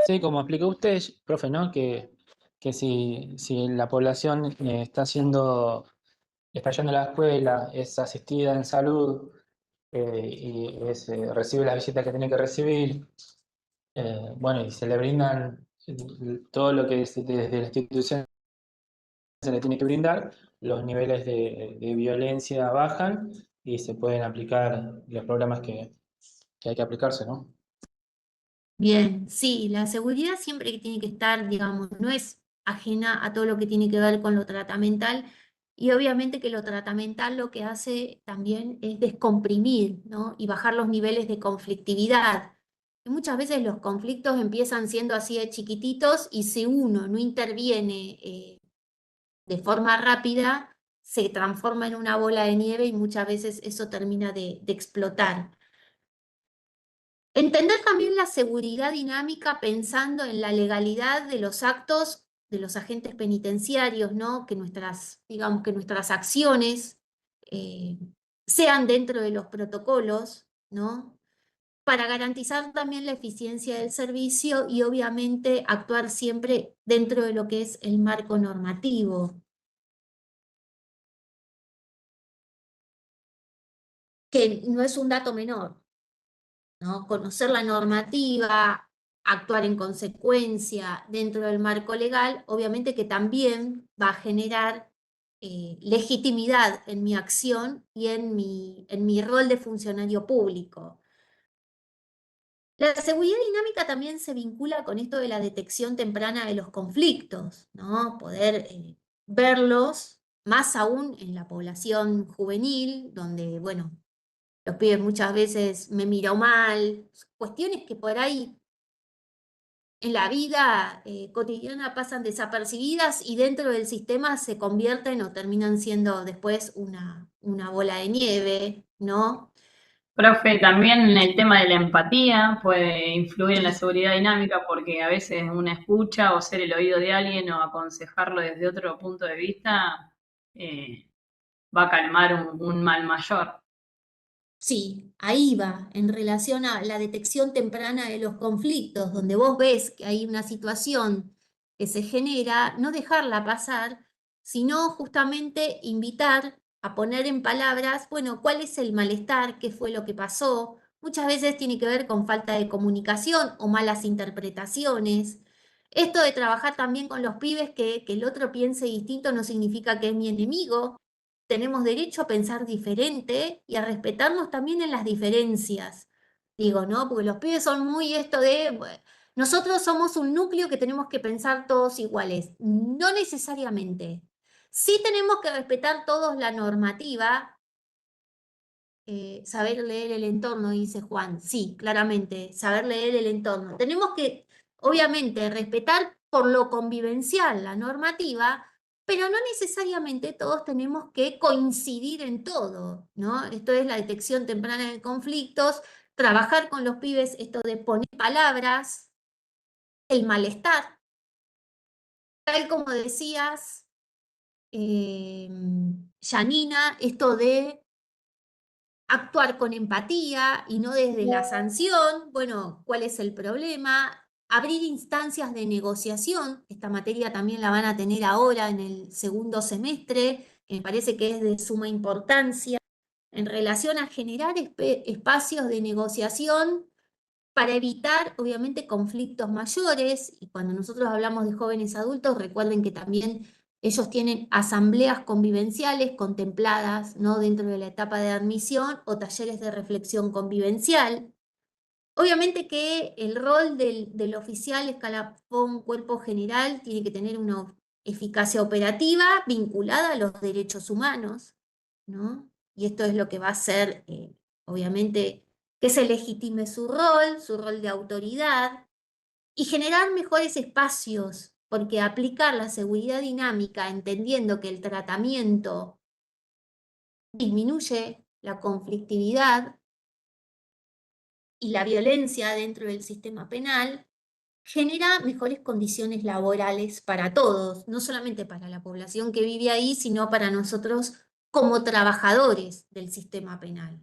Sí, como explicó usted, profe, ¿no? Que si la población está yendo a la escuela, es asistida en salud y recibe las visitas que tiene que recibir, bueno, y se le brindan todo lo que desde la institución se le tiene que brindar, los niveles de violencia bajan y se pueden aplicar los programas que hay que aplicarse, ¿no? Bien, sí, la seguridad siempre que tiene que estar, digamos, no es ajena a todo lo que tiene que ver con lo tratamental y obviamente que lo tratamental lo que hace también es descomprimir, ¿no? Y bajar los niveles de conflictividad. Y muchas veces los conflictos empiezan siendo así de chiquititos y si uno no interviene de forma rápida, se transforma en una bola de nieve y muchas veces eso termina de explotar. Entender también la seguridad dinámica pensando en la legalidad de los actos de los agentes penitenciarios, ¿no? Que digamos, que nuestras acciones sean dentro de los protocolos, ¿no? Para garantizar también la eficiencia del servicio y obviamente actuar siempre dentro de lo que es el marco normativo. Que no es un dato menor, ¿no? Conocer la normativa, actuar en consecuencia dentro del marco legal, obviamente que también va a generar legitimidad en mi acción y en mi rol de funcionario público. La seguridad dinámica también se vincula con esto de la detección temprana de los conflictos, ¿no? Poder verlos, más aún en la población juvenil, donde, bueno, los pibes muchas veces me miro mal, cuestiones que por ahí en la vida cotidiana pasan desapercibidas y dentro del sistema se convierten o terminan siendo después una bola de nieve, ¿no? Profe, también el tema de la empatía puede influir en la Sí. seguridad dinámica porque a veces una escucha o ser el oído de alguien o aconsejarlo desde otro punto de vista va a calmar un mal mayor. Sí, ahí va, en relación a la detección temprana de los conflictos, donde vos ves que hay una situación que se genera, no dejarla pasar, sino justamente invitar a poner en palabras, bueno, cuál es el malestar, qué fue lo que pasó. Muchas veces tiene que ver con falta de comunicación o malas interpretaciones. Esto de trabajar también con los pibes, que el otro piense distinto no significa que es mi enemigo. Tenemos derecho a pensar diferente y a respetarnos también en las diferencias. Digo, ¿no? Porque los pibes son muy esto de, bueno, nosotros somos un núcleo que tenemos que pensar todos iguales. No necesariamente. Sí tenemos que respetar todos la normativa, saber leer el entorno, dice Juan. Sí, claramente, saber leer el entorno. Tenemos que, obviamente, respetar por lo convivencial la normativa, pero no necesariamente todos tenemos que coincidir en todo, ¿no? Esto es la detección temprana de conflictos, trabajar con los pibes, esto de poner palabras, el malestar, tal como decías, Janina, esto de actuar con empatía y no desde la sanción, bueno, ¿cuál es el problema? Abrir instancias de negociación, esta materia también la van a tener ahora en el segundo semestre, que me parece que es de suma importancia, en relación a generar espacios de negociación para evitar, obviamente, conflictos mayores. Y cuando nosotros hablamos de jóvenes adultos, recuerden que también ellos tienen asambleas convivenciales contempladas, ¿no? Dentro de la etapa de admisión o talleres de reflexión convivencial. Obviamente que el rol del oficial escalafón cuerpo general tiene que tener una eficacia operativa vinculada a los derechos humanos, ¿no? Y esto es lo que va a hacer, obviamente, que se legitime su rol de autoridad, y generar mejores espacios, porque aplicar la seguridad dinámica entendiendo que el tratamiento disminuye la conflictividad y la violencia dentro del sistema penal, genera mejores condiciones laborales para todos, no solamente para la población que vive ahí, sino para nosotros como trabajadores del sistema penal.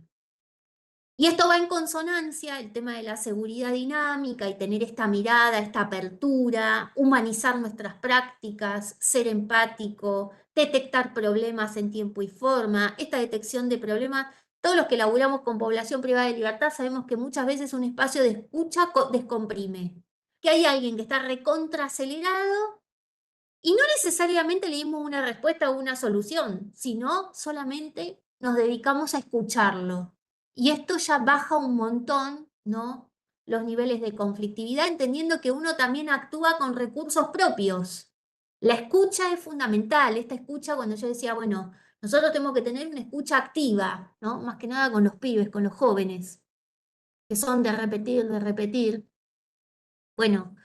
Y esto va en consonancia, el tema de la seguridad dinámica y tener esta mirada, esta apertura, humanizar nuestras prácticas, ser empático, detectar problemas en tiempo y forma. Esta detección de problemas, todos los que laburamos con población privada de libertad sabemos que muchas veces un espacio de escucha descomprime, que hay alguien que está recontra acelerado y no necesariamente le dimos una respuesta o una solución, sino solamente nos dedicamos a escucharlo. Y esto ya baja un montón, ¿no? Los niveles de conflictividad, entendiendo que uno también actúa con recursos propios. La escucha es fundamental, esta escucha cuando yo decía, bueno, nosotros tenemos que tener una escucha activa, ¿no? Más que nada con los pibes, con los jóvenes, que son de repetir, de repetir. Bueno,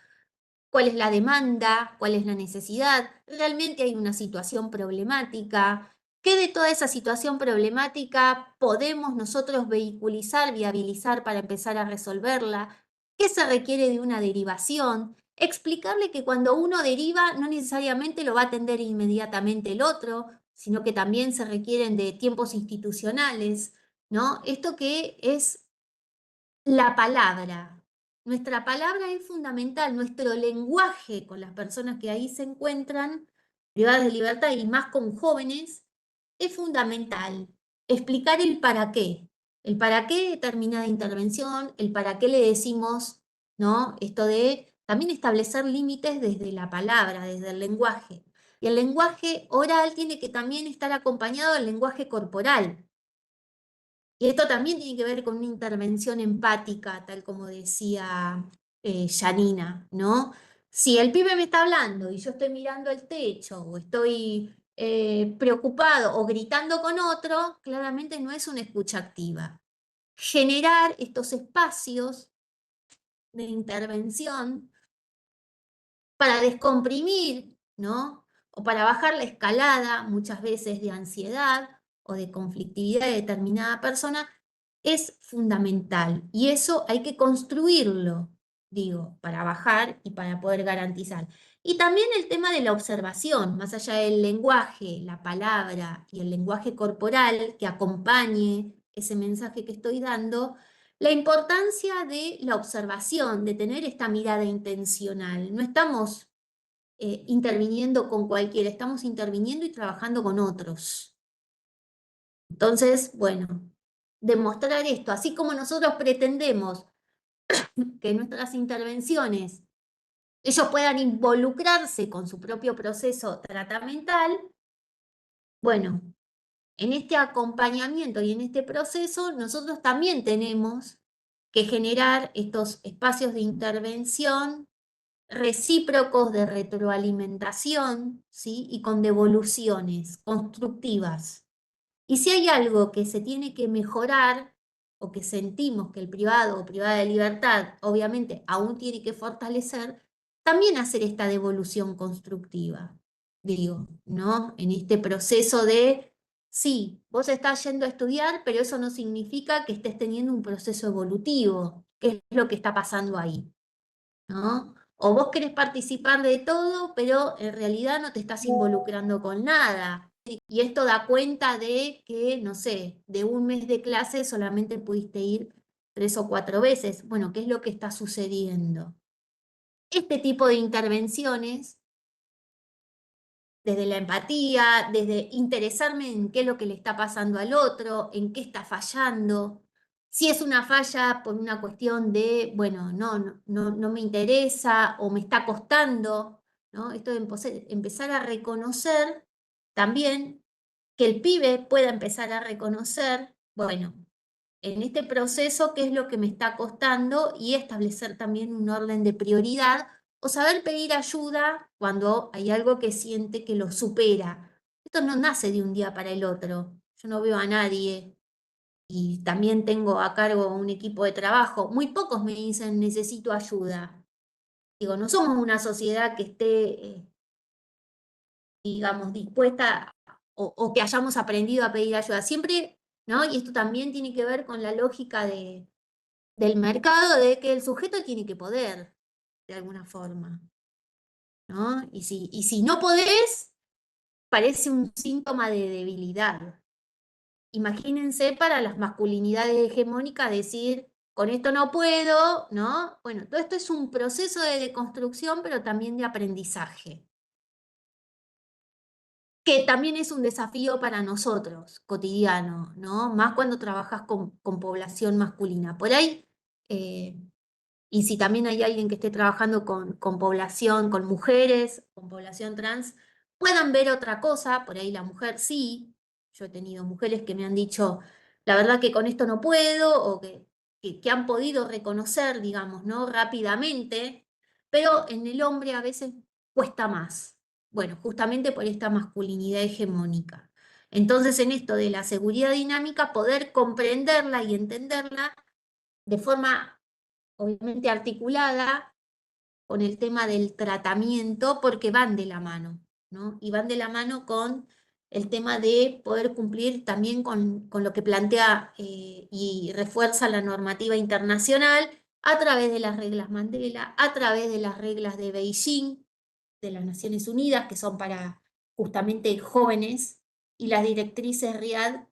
cuál es la demanda, cuál es la necesidad, realmente hay una situación problemática, qué de toda esa situación problemática podemos nosotros vehiculizar, viabilizar para empezar a resolverla, qué se requiere de una derivación, explicarle que cuando uno deriva no necesariamente lo va a atender inmediatamente el otro, sino que también se requieren de tiempos institucionales, ¿no? Esto que es la palabra. Nuestra palabra es fundamental, nuestro lenguaje con las personas que ahí se encuentran, privadas de libertad y más con jóvenes, es fundamental. Explicar el para qué de determinada intervención, el para qué le decimos, ¿no? Esto de también establecer límites desde la palabra, desde el lenguaje. Y el lenguaje oral tiene que también estar acompañado del lenguaje corporal. Y esto también tiene que ver con una intervención empática, tal como decía Janina, ¿no? Si el pibe me está hablando y yo estoy mirando el techo o estoy preocupado o gritando con otro, claramente no es una escucha activa. Generar estos espacios de intervención para descomprimir, ¿no? O para bajar la escalada, muchas veces de ansiedad o de conflictividad de determinada persona, es fundamental. Y eso hay que construirlo, digo, para bajar y para poder garantizar. Y también el tema de la observación, más allá del lenguaje, la palabra y el lenguaje corporal que acompañe ese mensaje que estoy dando, la importancia de la observación, de tener esta mirada intencional. No estamos interviniendo con cualquiera, estamos interviniendo y trabajando con otros. Entonces, bueno, demostrar esto, así como nosotros pretendemos que nuestras intervenciones ellos puedan involucrarse con su propio proceso tratamental, bueno, en este acompañamiento y en este proceso nosotros también tenemos que generar estos espacios de intervención recíprocos de retroalimentación, ¿sí? Y con devoluciones constructivas. Y si hay algo que se tiene que mejorar o que sentimos que el privado o privada de libertad obviamente aún tiene que fortalecer, también hacer esta devolución constructiva, digo, ¿no? En este proceso de, sí, vos estás yendo a estudiar, pero eso no significa que estés teniendo un proceso evolutivo, que es lo que está pasando ahí, ¿no? O vos querés participar de todo, pero en realidad no te estás involucrando con nada. Y esto da cuenta de que, no sé, de un mes de clase solamente pudiste ir 3 o 4 veces. Bueno, ¿qué es lo que está sucediendo? Este tipo de intervenciones, desde la empatía, desde interesarme en qué es lo que le está pasando al otro, en qué está fallando. Si es una falla por una cuestión de, bueno, no me interesa o me está costando, ¿no? Esto de empezar a reconocer también que el pibe pueda empezar a reconocer, bueno, en este proceso qué es lo que me está costando y establecer también un orden de prioridad o saber pedir ayuda cuando hay algo que siente que lo supera. Esto no nace de un día para el otro. Yo no veo a nadie y también tengo a cargo un equipo de trabajo. Muy pocos me dicen necesito ayuda. Digo, no somos una sociedad que esté, digamos, dispuesta o que hayamos aprendido a pedir ayuda. Siempre, ¿no? Y esto también tiene que ver con la lógica del mercado de que el sujeto tiene que poder, de alguna forma, ¿no? Y si no podés, parece un síntoma de debilidad. imagínense para las masculinidades hegemónicas decir, con esto no puedo, ¿no? Bueno, todo esto es un proceso de deconstrucción, pero también de aprendizaje, que también es un desafío para nosotros, cotidiano, ¿no? Más cuando trabajas con población masculina. Por ahí, y si también hay alguien que esté trabajando con población, con mujeres, con población trans, puedan ver otra cosa, por ahí la mujer sí. Yo he tenido mujeres que me han dicho, la verdad que con esto no puedo, o que han podido reconocer, digamos, ¿no? Rápidamente, pero en el hombre a veces cuesta más. Bueno, justamente por esta masculinidad hegemónica. Entonces, en esto de la seguridad dinámica, poder comprenderla y entenderla de forma obviamente articulada con el tema del tratamiento, porque van de la mano, ¿no? Y van de la mano con el tema de poder cumplir también con lo que plantea y refuerza la normativa internacional a través de las reglas Mandela, a través de las reglas de Beijing, de las Naciones Unidas, que son para justamente jóvenes, y las directrices RIAD,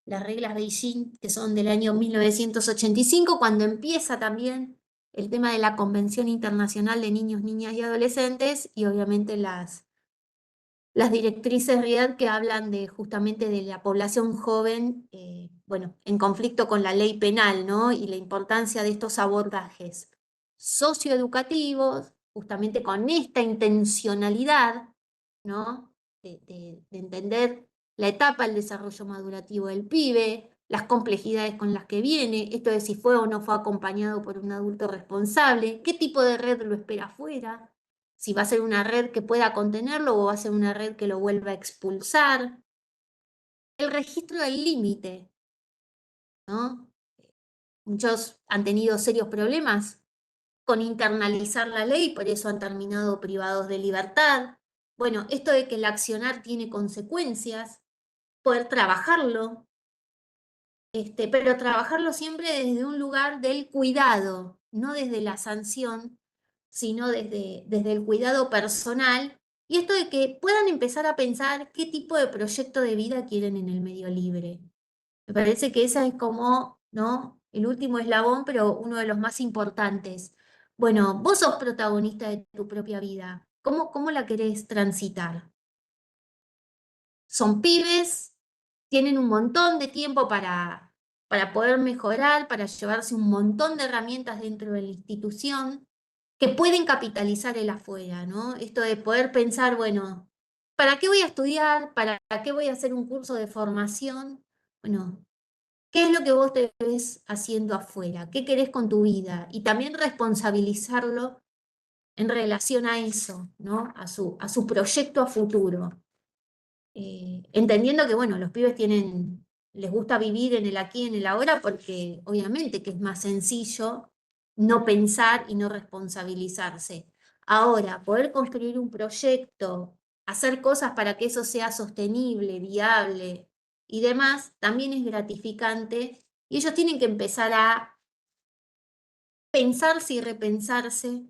las reglas Beijing, que son del año 1985, cuando empieza también el tema de la Convención Internacional de Niños, Niñas y Adolescentes, y obviamente las directrices RIAD que hablan de justamente de la población joven, bueno, en conflicto con la ley penal, ¿no? Y la importancia de estos abordajes socioeducativos, justamente con esta intencionalidad, ¿no? De entender la etapa del desarrollo madurativo del pibe, las complejidades con las que viene, esto de si fue o no fue acompañado por un adulto responsable, qué tipo de red lo espera afuera, si va a ser una red que pueda contenerlo o va a ser una red que lo vuelva a expulsar. El registro del límite, ¿no? Muchos han tenido serios problemas con internalizar la ley, por eso han terminado privados de libertad. Bueno, esto de que el accionar tiene consecuencias, poder trabajarlo, pero trabajarlo siempre desde un lugar del cuidado, no desde la sanción, sino desde el cuidado personal. Y esto de que puedan empezar a pensar qué tipo de proyecto de vida quieren en el medio libre. Me parece que esa es como, ¿no? El último eslabón, pero uno de los más importantes. Bueno, vos sos protagonista de tu propia vida. ¿Cómo la querés transitar? Son pibes, tienen un montón de tiempo para poder mejorar, para llevarse un montón de herramientas dentro de la institución que pueden capitalizar el afuera, ¿no? Esto de poder pensar, bueno, ¿para qué voy a estudiar? ¿Para qué voy a hacer un curso de formación? Bueno, ¿qué es lo que vos te ves haciendo afuera? ¿Qué querés con tu vida? Y también responsabilizarlo en relación a eso, ¿no? A su proyecto a futuro. Entendiendo que, bueno, los pibes les gusta vivir en el aquí y en el ahora porque obviamente que es más sencillo no pensar y no responsabilizarse. Ahora, poder construir un proyecto, hacer cosas para que eso sea sostenible, viable y demás, también es gratificante y ellos tienen que empezar a pensarse y repensarse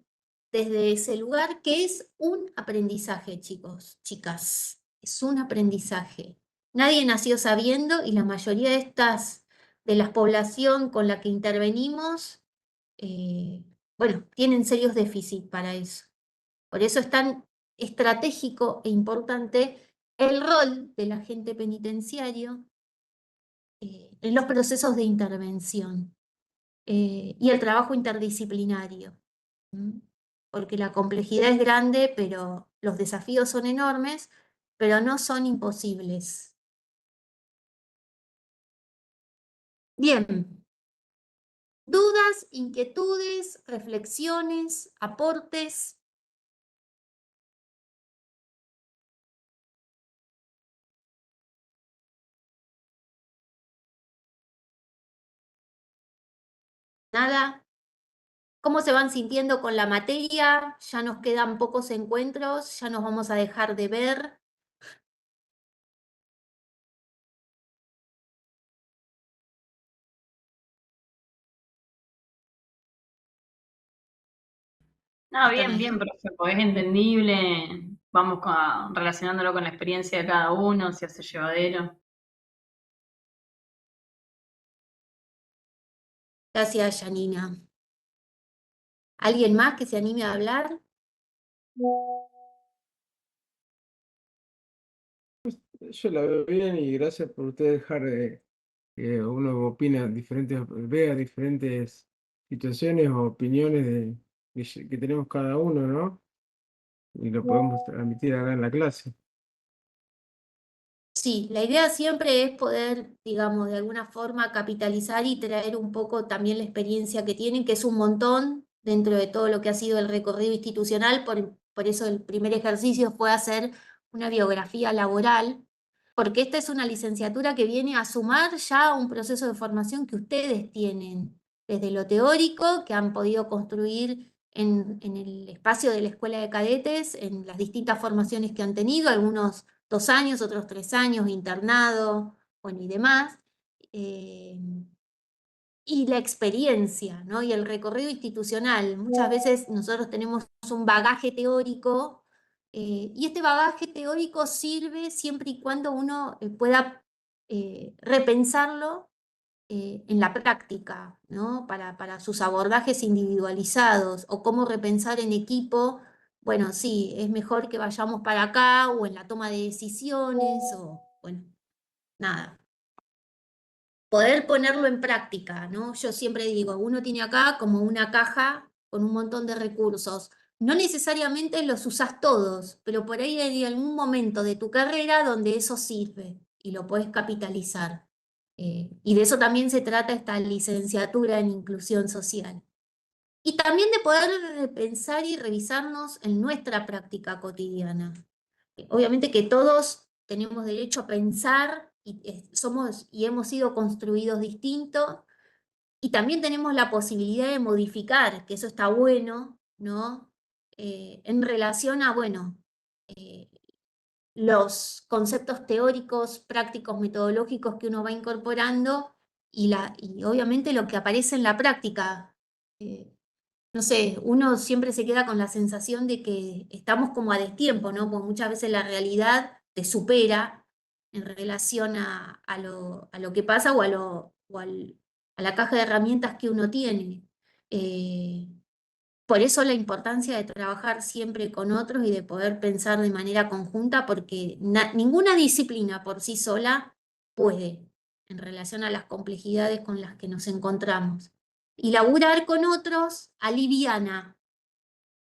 desde ese lugar que es un aprendizaje, chicos, chicas, es un aprendizaje. Nadie nació sabiendo y la mayoría de la población con la que intervenimos, bueno, tienen serios déficits para eso. Por eso es tan estratégico e importante el rol del agente penitenciario en los procesos de intervención y el trabajo interdisciplinario. ¿Mm? Porque la complejidad es grande, pero los desafíos son enormes, pero no son imposibles. Bien, dudas, inquietudes, reflexiones, aportes. Nada. ¿Cómo se van sintiendo con la materia? Ya nos quedan pocos encuentros, ya nos vamos a dejar de ver. No, ¿Están bien, bien, ahí? profe, pues es entendible. Vamos relacionándolo con la experiencia de cada uno, si hace llevadero. Gracias, Janina. ¿Alguien más que se anime a hablar? Yo la veo bien y gracias por usted dejar que uno opina vea diferentes situaciones o opiniones que tenemos cada uno, ¿no? Y lo podemos transmitir acá en la clase. Sí, la idea siempre es poder, digamos, de alguna forma capitalizar y traer un poco también la experiencia que tienen, que es un montón dentro de todo lo que ha sido el recorrido institucional. Por eso el primer ejercicio fue hacer una biografía laboral, porque esta es una licenciatura que viene a sumar ya un proceso de formación que ustedes tienen desde lo teórico, que han podido construir en el espacio de la escuela de cadetes, en las distintas formaciones que han tenido, algunos 2 años, otros 3 años, internado, bueno, y demás. Y la experiencia, ¿no? Y el recorrido institucional. Muchas veces nosotros tenemos un bagaje teórico, y este bagaje teórico sirve siempre y cuando uno pueda repensarlo en la práctica, ¿no? Para sus abordajes individualizados o cómo repensar en equipo. Bueno, sí, es mejor que vayamos para acá o en la toma de decisiones o, bueno, nada. Poder ponerlo en práctica, ¿no? Yo siempre digo, uno tiene acá como una caja con un montón de recursos. No necesariamente los usás todos, pero por ahí hay algún momento de tu carrera donde eso sirve y lo podés capitalizar. Y de eso también se trata esta licenciatura en inclusión social. Y también de poder pensar y revisarnos en nuestra práctica cotidiana. Obviamente que todos tenemos derecho a pensar y somos y hemos sido construidos distintos, y también tenemos la posibilidad de modificar, que eso está bueno, ¿no? En relación a, bueno, eh, los conceptos teóricos, prácticos, metodológicos que uno va incorporando y obviamente lo que aparece en la práctica. No sé, uno siempre se queda con la sensación de que estamos como a destiempo, ¿no? Porque muchas veces la realidad te supera en relación a lo que pasa a la caja de herramientas que uno tiene. Eh, por eso la importancia de trabajar siempre con otros y de poder pensar de manera conjunta, porque ninguna disciplina por sí sola puede en relación a las complejidades con las que nos encontramos. Y laburar con otros aliviana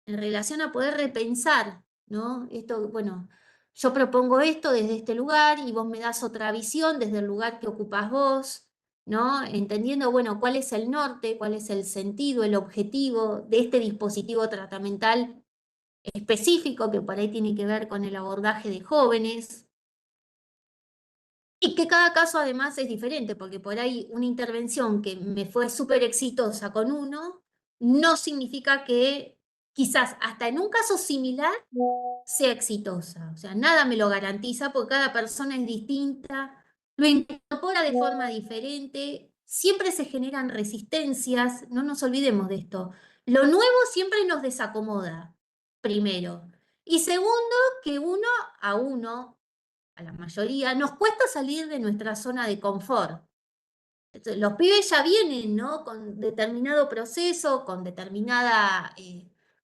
en relación a poder repensar, ¿no? Esto, bueno, yo propongo esto desde este lugar y vos me das otra visión desde el lugar que ocupás vos, ¿no? Entendiendo, bueno, cuál es el norte, cuál es el sentido, el objetivo de este dispositivo tratamental específico que por ahí tiene que ver con el abordaje de jóvenes. Y que cada caso además es diferente, porque por ahí una intervención que me fue súper exitosa con uno, no significa que quizás hasta en un caso similar sea exitosa. O sea, nada me lo garantiza porque cada persona es distinta, lo incorpora de forma diferente, siempre se generan resistencias, no nos olvidemos de esto. Lo nuevo siempre nos desacomoda, primero. Y segundo, que a la mayoría, nos cuesta salir de nuestra zona de confort. Los pibes ya vienen, ¿no? Con determinado proceso, con determinada,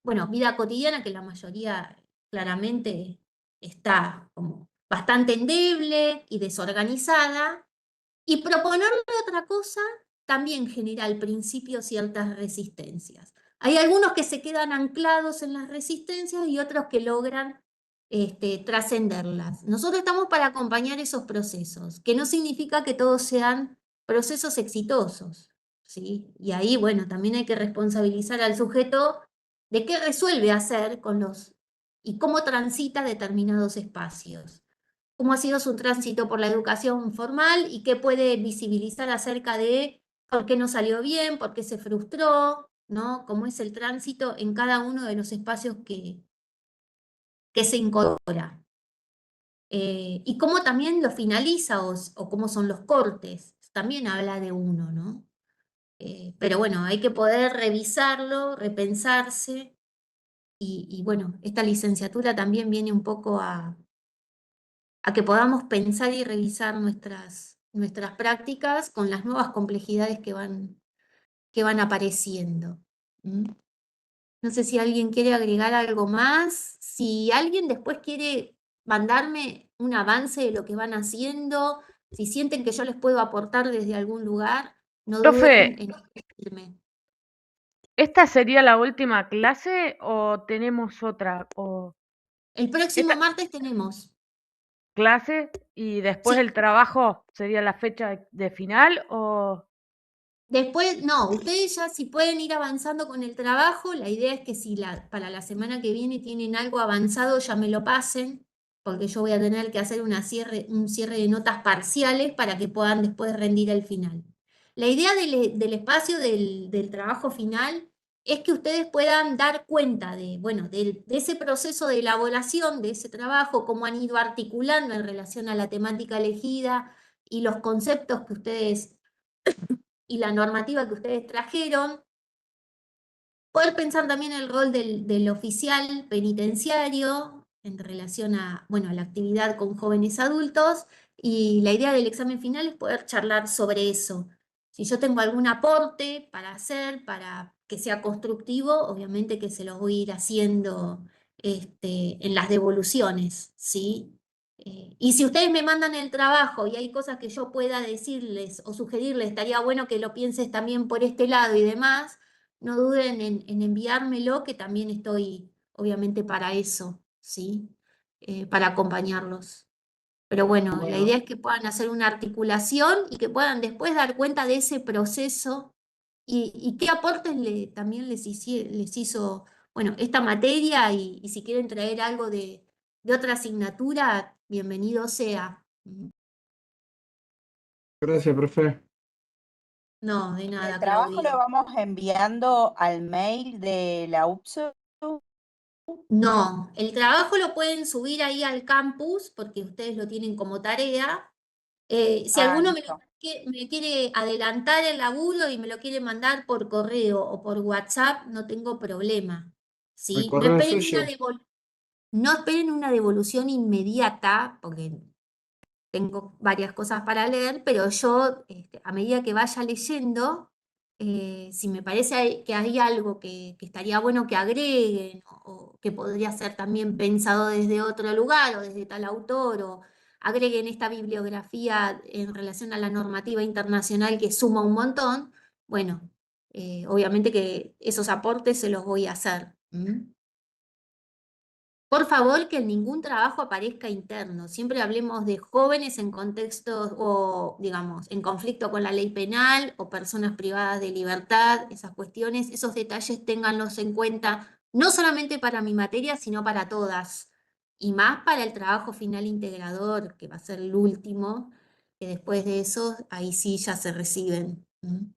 bueno, vida cotidiana que la mayoría claramente está como bastante endeble y desorganizada. Y proponerle otra cosa también genera al principio ciertas resistencias. Hay algunos que se quedan anclados en las resistencias y otros que logran trascenderlas. Nosotros estamos para acompañar esos procesos, que no significa que todos sean procesos exitosos, ¿sí? Y ahí, bueno, también hay que responsabilizar al sujeto de qué resuelve hacer con y cómo transita determinados espacios. Cómo ha sido su tránsito por la educación formal y qué puede visibilizar acerca de por qué no salió bien, por qué se frustró, ¿no? Cómo es el tránsito en cada uno de los espacios que se incorpora. Y cómo también lo finaliza o cómo son los cortes. También habla de uno, ¿no? Pero bueno, hay que poder revisarlo, repensarse. Y bueno, esta licenciatura también viene un poco a que podamos pensar y revisar nuestras prácticas con las nuevas complejidades que van que van apareciendo. ¿Mm? No sé si alguien quiere agregar algo más. Si alguien después quiere mandarme un avance de lo que van haciendo, si sienten que yo les puedo aportar desde algún lugar, no duden Profe, en escribirme. ¿esta sería la última clase o tenemos otra? ¿O El próximo esta martes tenemos. clase y después Sí, el trabajo sería la fecha de final? ¿O después, no, ustedes ya si pueden ir avanzando con el trabajo, la idea es que si para la semana que viene tienen algo avanzado, ya me lo pasen, porque yo voy a tener que hacer un cierre de notas parciales para que puedan después rendir el final. La idea del espacio del trabajo final es que ustedes puedan dar cuenta de, bueno, de ese proceso de elaboración de ese trabajo, cómo han ido articulando en relación a la temática elegida y los conceptos que ustedes y la normativa que ustedes trajeron, poder pensar también el rol del oficial penitenciario en relación a, bueno, a la actividad con jóvenes adultos, y la idea del examen final es poder charlar sobre eso. Si yo tengo algún aporte para hacer, para que sea constructivo, obviamente que se los voy a ir haciendo en las devoluciones, ¿sí? Y si ustedes me mandan el trabajo y hay cosas que yo pueda decirles o sugerirles, estaría bueno que lo pienses también por este lado y demás, no duden en enviármelo, que también estoy obviamente para eso, ¿sí? Para acompañarlos. Pero bueno, la idea Bueno, es que puedan hacer una articulación y que puedan después dar cuenta de ese proceso y qué aportes también les hizo, bueno, esta materia, y si quieren traer algo de otra asignatura, bienvenido sea. gracias, profe. No, de ¿El nada, trabajo lo Claudia. vamos enviando al mail de la UPSO? No, el trabajo lo pueden subir ahí al campus porque ustedes lo tienen como tarea. Si Ah, alguno listo. me quiere adelantar el laburo y me lo quiere mandar por correo o por WhatsApp, no tengo problema. El ¿Sí? correo es suyo. No esperen una devolución inmediata, porque tengo varias cosas para leer, pero yo, a medida que vaya leyendo, si me parece que hay algo que estaría bueno que agreguen, o que podría ser también pensado desde otro lugar o desde tal autor, o agreguen esta bibliografía en relación a la normativa internacional que suma un montón, bueno, obviamente que esos aportes se los voy a hacer. ¿Mm? Por favor, que en ningún trabajo aparezca interno. Siempre hablemos de jóvenes en contextos o, digamos, en conflicto con la ley penal o personas privadas de libertad, esas cuestiones, esos detalles ténganlos en cuenta, no solamente para mi materia, sino para todas. Y más para el trabajo final integrador, que va a ser el último, que después de eso, ahí sí ya se reciben. ¿Mm?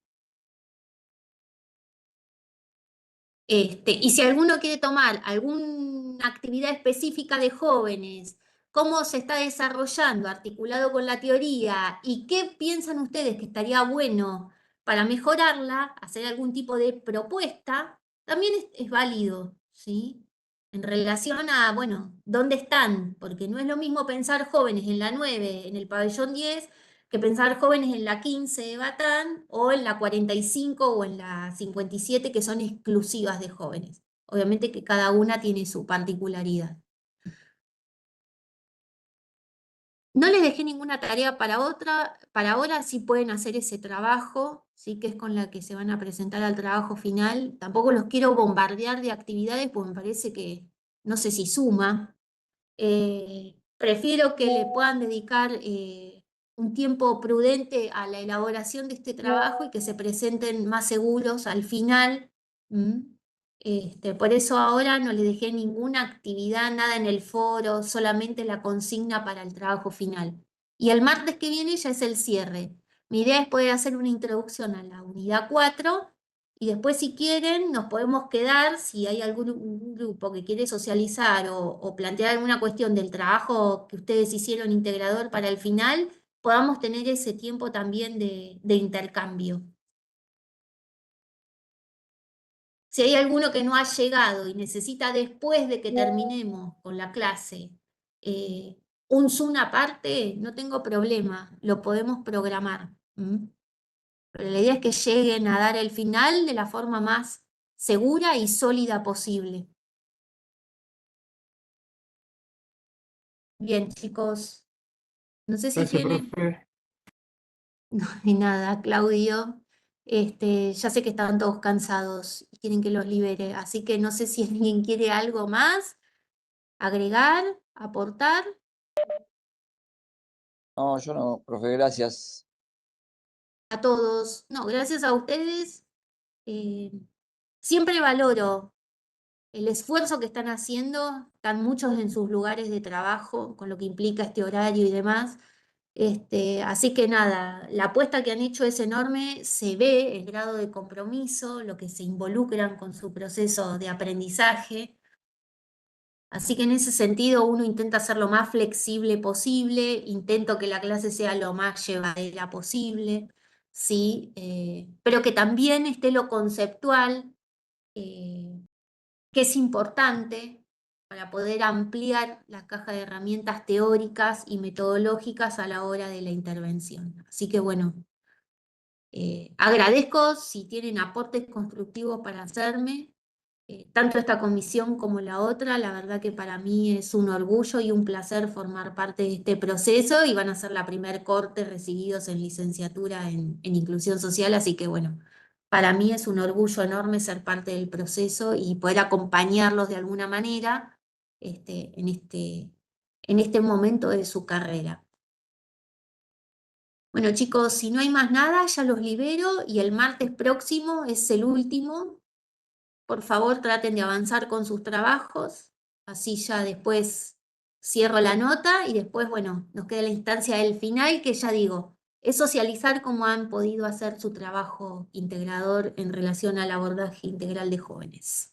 Y si alguno quiere tomar alguna actividad específica de jóvenes, cómo se está desarrollando, articulado con la teoría, y qué piensan ustedes que estaría bueno para mejorarla, hacer algún tipo de propuesta, también es válido, ¿sí? En relación a, bueno, ¿dónde están? Porque no es lo mismo pensar jóvenes en la 9, en el pabellón 10, que pensar jóvenes en la 15 de Batán o en la 45 o en la 57, que son exclusivas de jóvenes. Obviamente que cada una tiene su particularidad. No les dejé ninguna tarea para ahora sí pueden hacer ese trabajo, sí, que es con la que se van a presentar al trabajo final. Tampoco los quiero bombardear de actividades, porque me parece que no sé si suma. Prefiero que le puedan dedicar un tiempo prudente a la elaboración de este trabajo y que se presenten más seguros al final. ¿Mm? Por eso ahora no les dejé ninguna actividad, nada en el foro, solamente la consigna para el trabajo final. Y el martes que viene ya es el cierre. Mi idea es poder hacer una introducción a la unidad 4 y después, si quieren, nos podemos quedar, si hay algún un grupo que quiere socializar o plantear alguna cuestión del trabajo que ustedes hicieron integrador para el final, podamos tener ese tiempo también de intercambio. Si hay alguno que no ha llegado y necesita después de que terminemos con la clase un Zoom aparte, no tengo problema, lo podemos programar. ¿Mm? Pero la idea es que lleguen a dar el final de la forma más segura y sólida posible. Bien, chicos. No sé si Gracias, tienen... profe. No hay nada, Claudio. Ya sé que estaban todos cansados y quieren que los libere, así que no sé si alguien quiere algo más, agregar, aportar. No, yo no, profe, gracias. A todos. No, gracias a ustedes. Siempre valoro el esfuerzo que están haciendo, están muchos en sus lugares de trabajo, con lo que implica este horario y demás. Así que nada, la apuesta que han hecho es enorme, se ve el grado de compromiso, lo que se involucran con su proceso de aprendizaje. Así que en ese sentido uno intenta ser lo más flexible posible, intento que la clase sea lo más llevadera posible, ¿sí? Pero que también esté lo conceptual, que es importante para poder ampliar la caja de herramientas teóricas y metodológicas a la hora de la intervención. Así que bueno, agradezco si tienen aportes constructivos para hacerme, tanto esta comisión como la otra. La verdad que para mí es un orgullo y un placer formar parte de este proceso y van a ser la primer corte recibidos en licenciatura en inclusión social, así que bueno, para mí es un orgullo enorme ser parte del proceso y poder acompañarlos de alguna manera en este momento de su carrera. Bueno, chicos, si no hay más nada, ya los libero y el martes próximo es el último. Por favor, traten de avanzar con sus trabajos, así ya después cierro la nota y después, bueno, nos queda la instancia del final, que ya digo, es socializar cómo han podido hacer su trabajo integrador en relación al abordaje integral de jóvenes.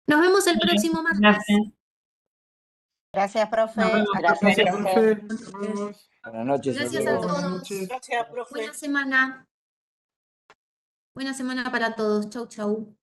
Nos vemos el próximo martes. Gracias. Gracias, profe. Nos vemos, Gracias, profe. profe. Nos vemos. Buenas noches. Gracias hasta a luego. Buenas todos. noches. Gracias, profe. Buena semana. Buena semana para todos. Chau, chau.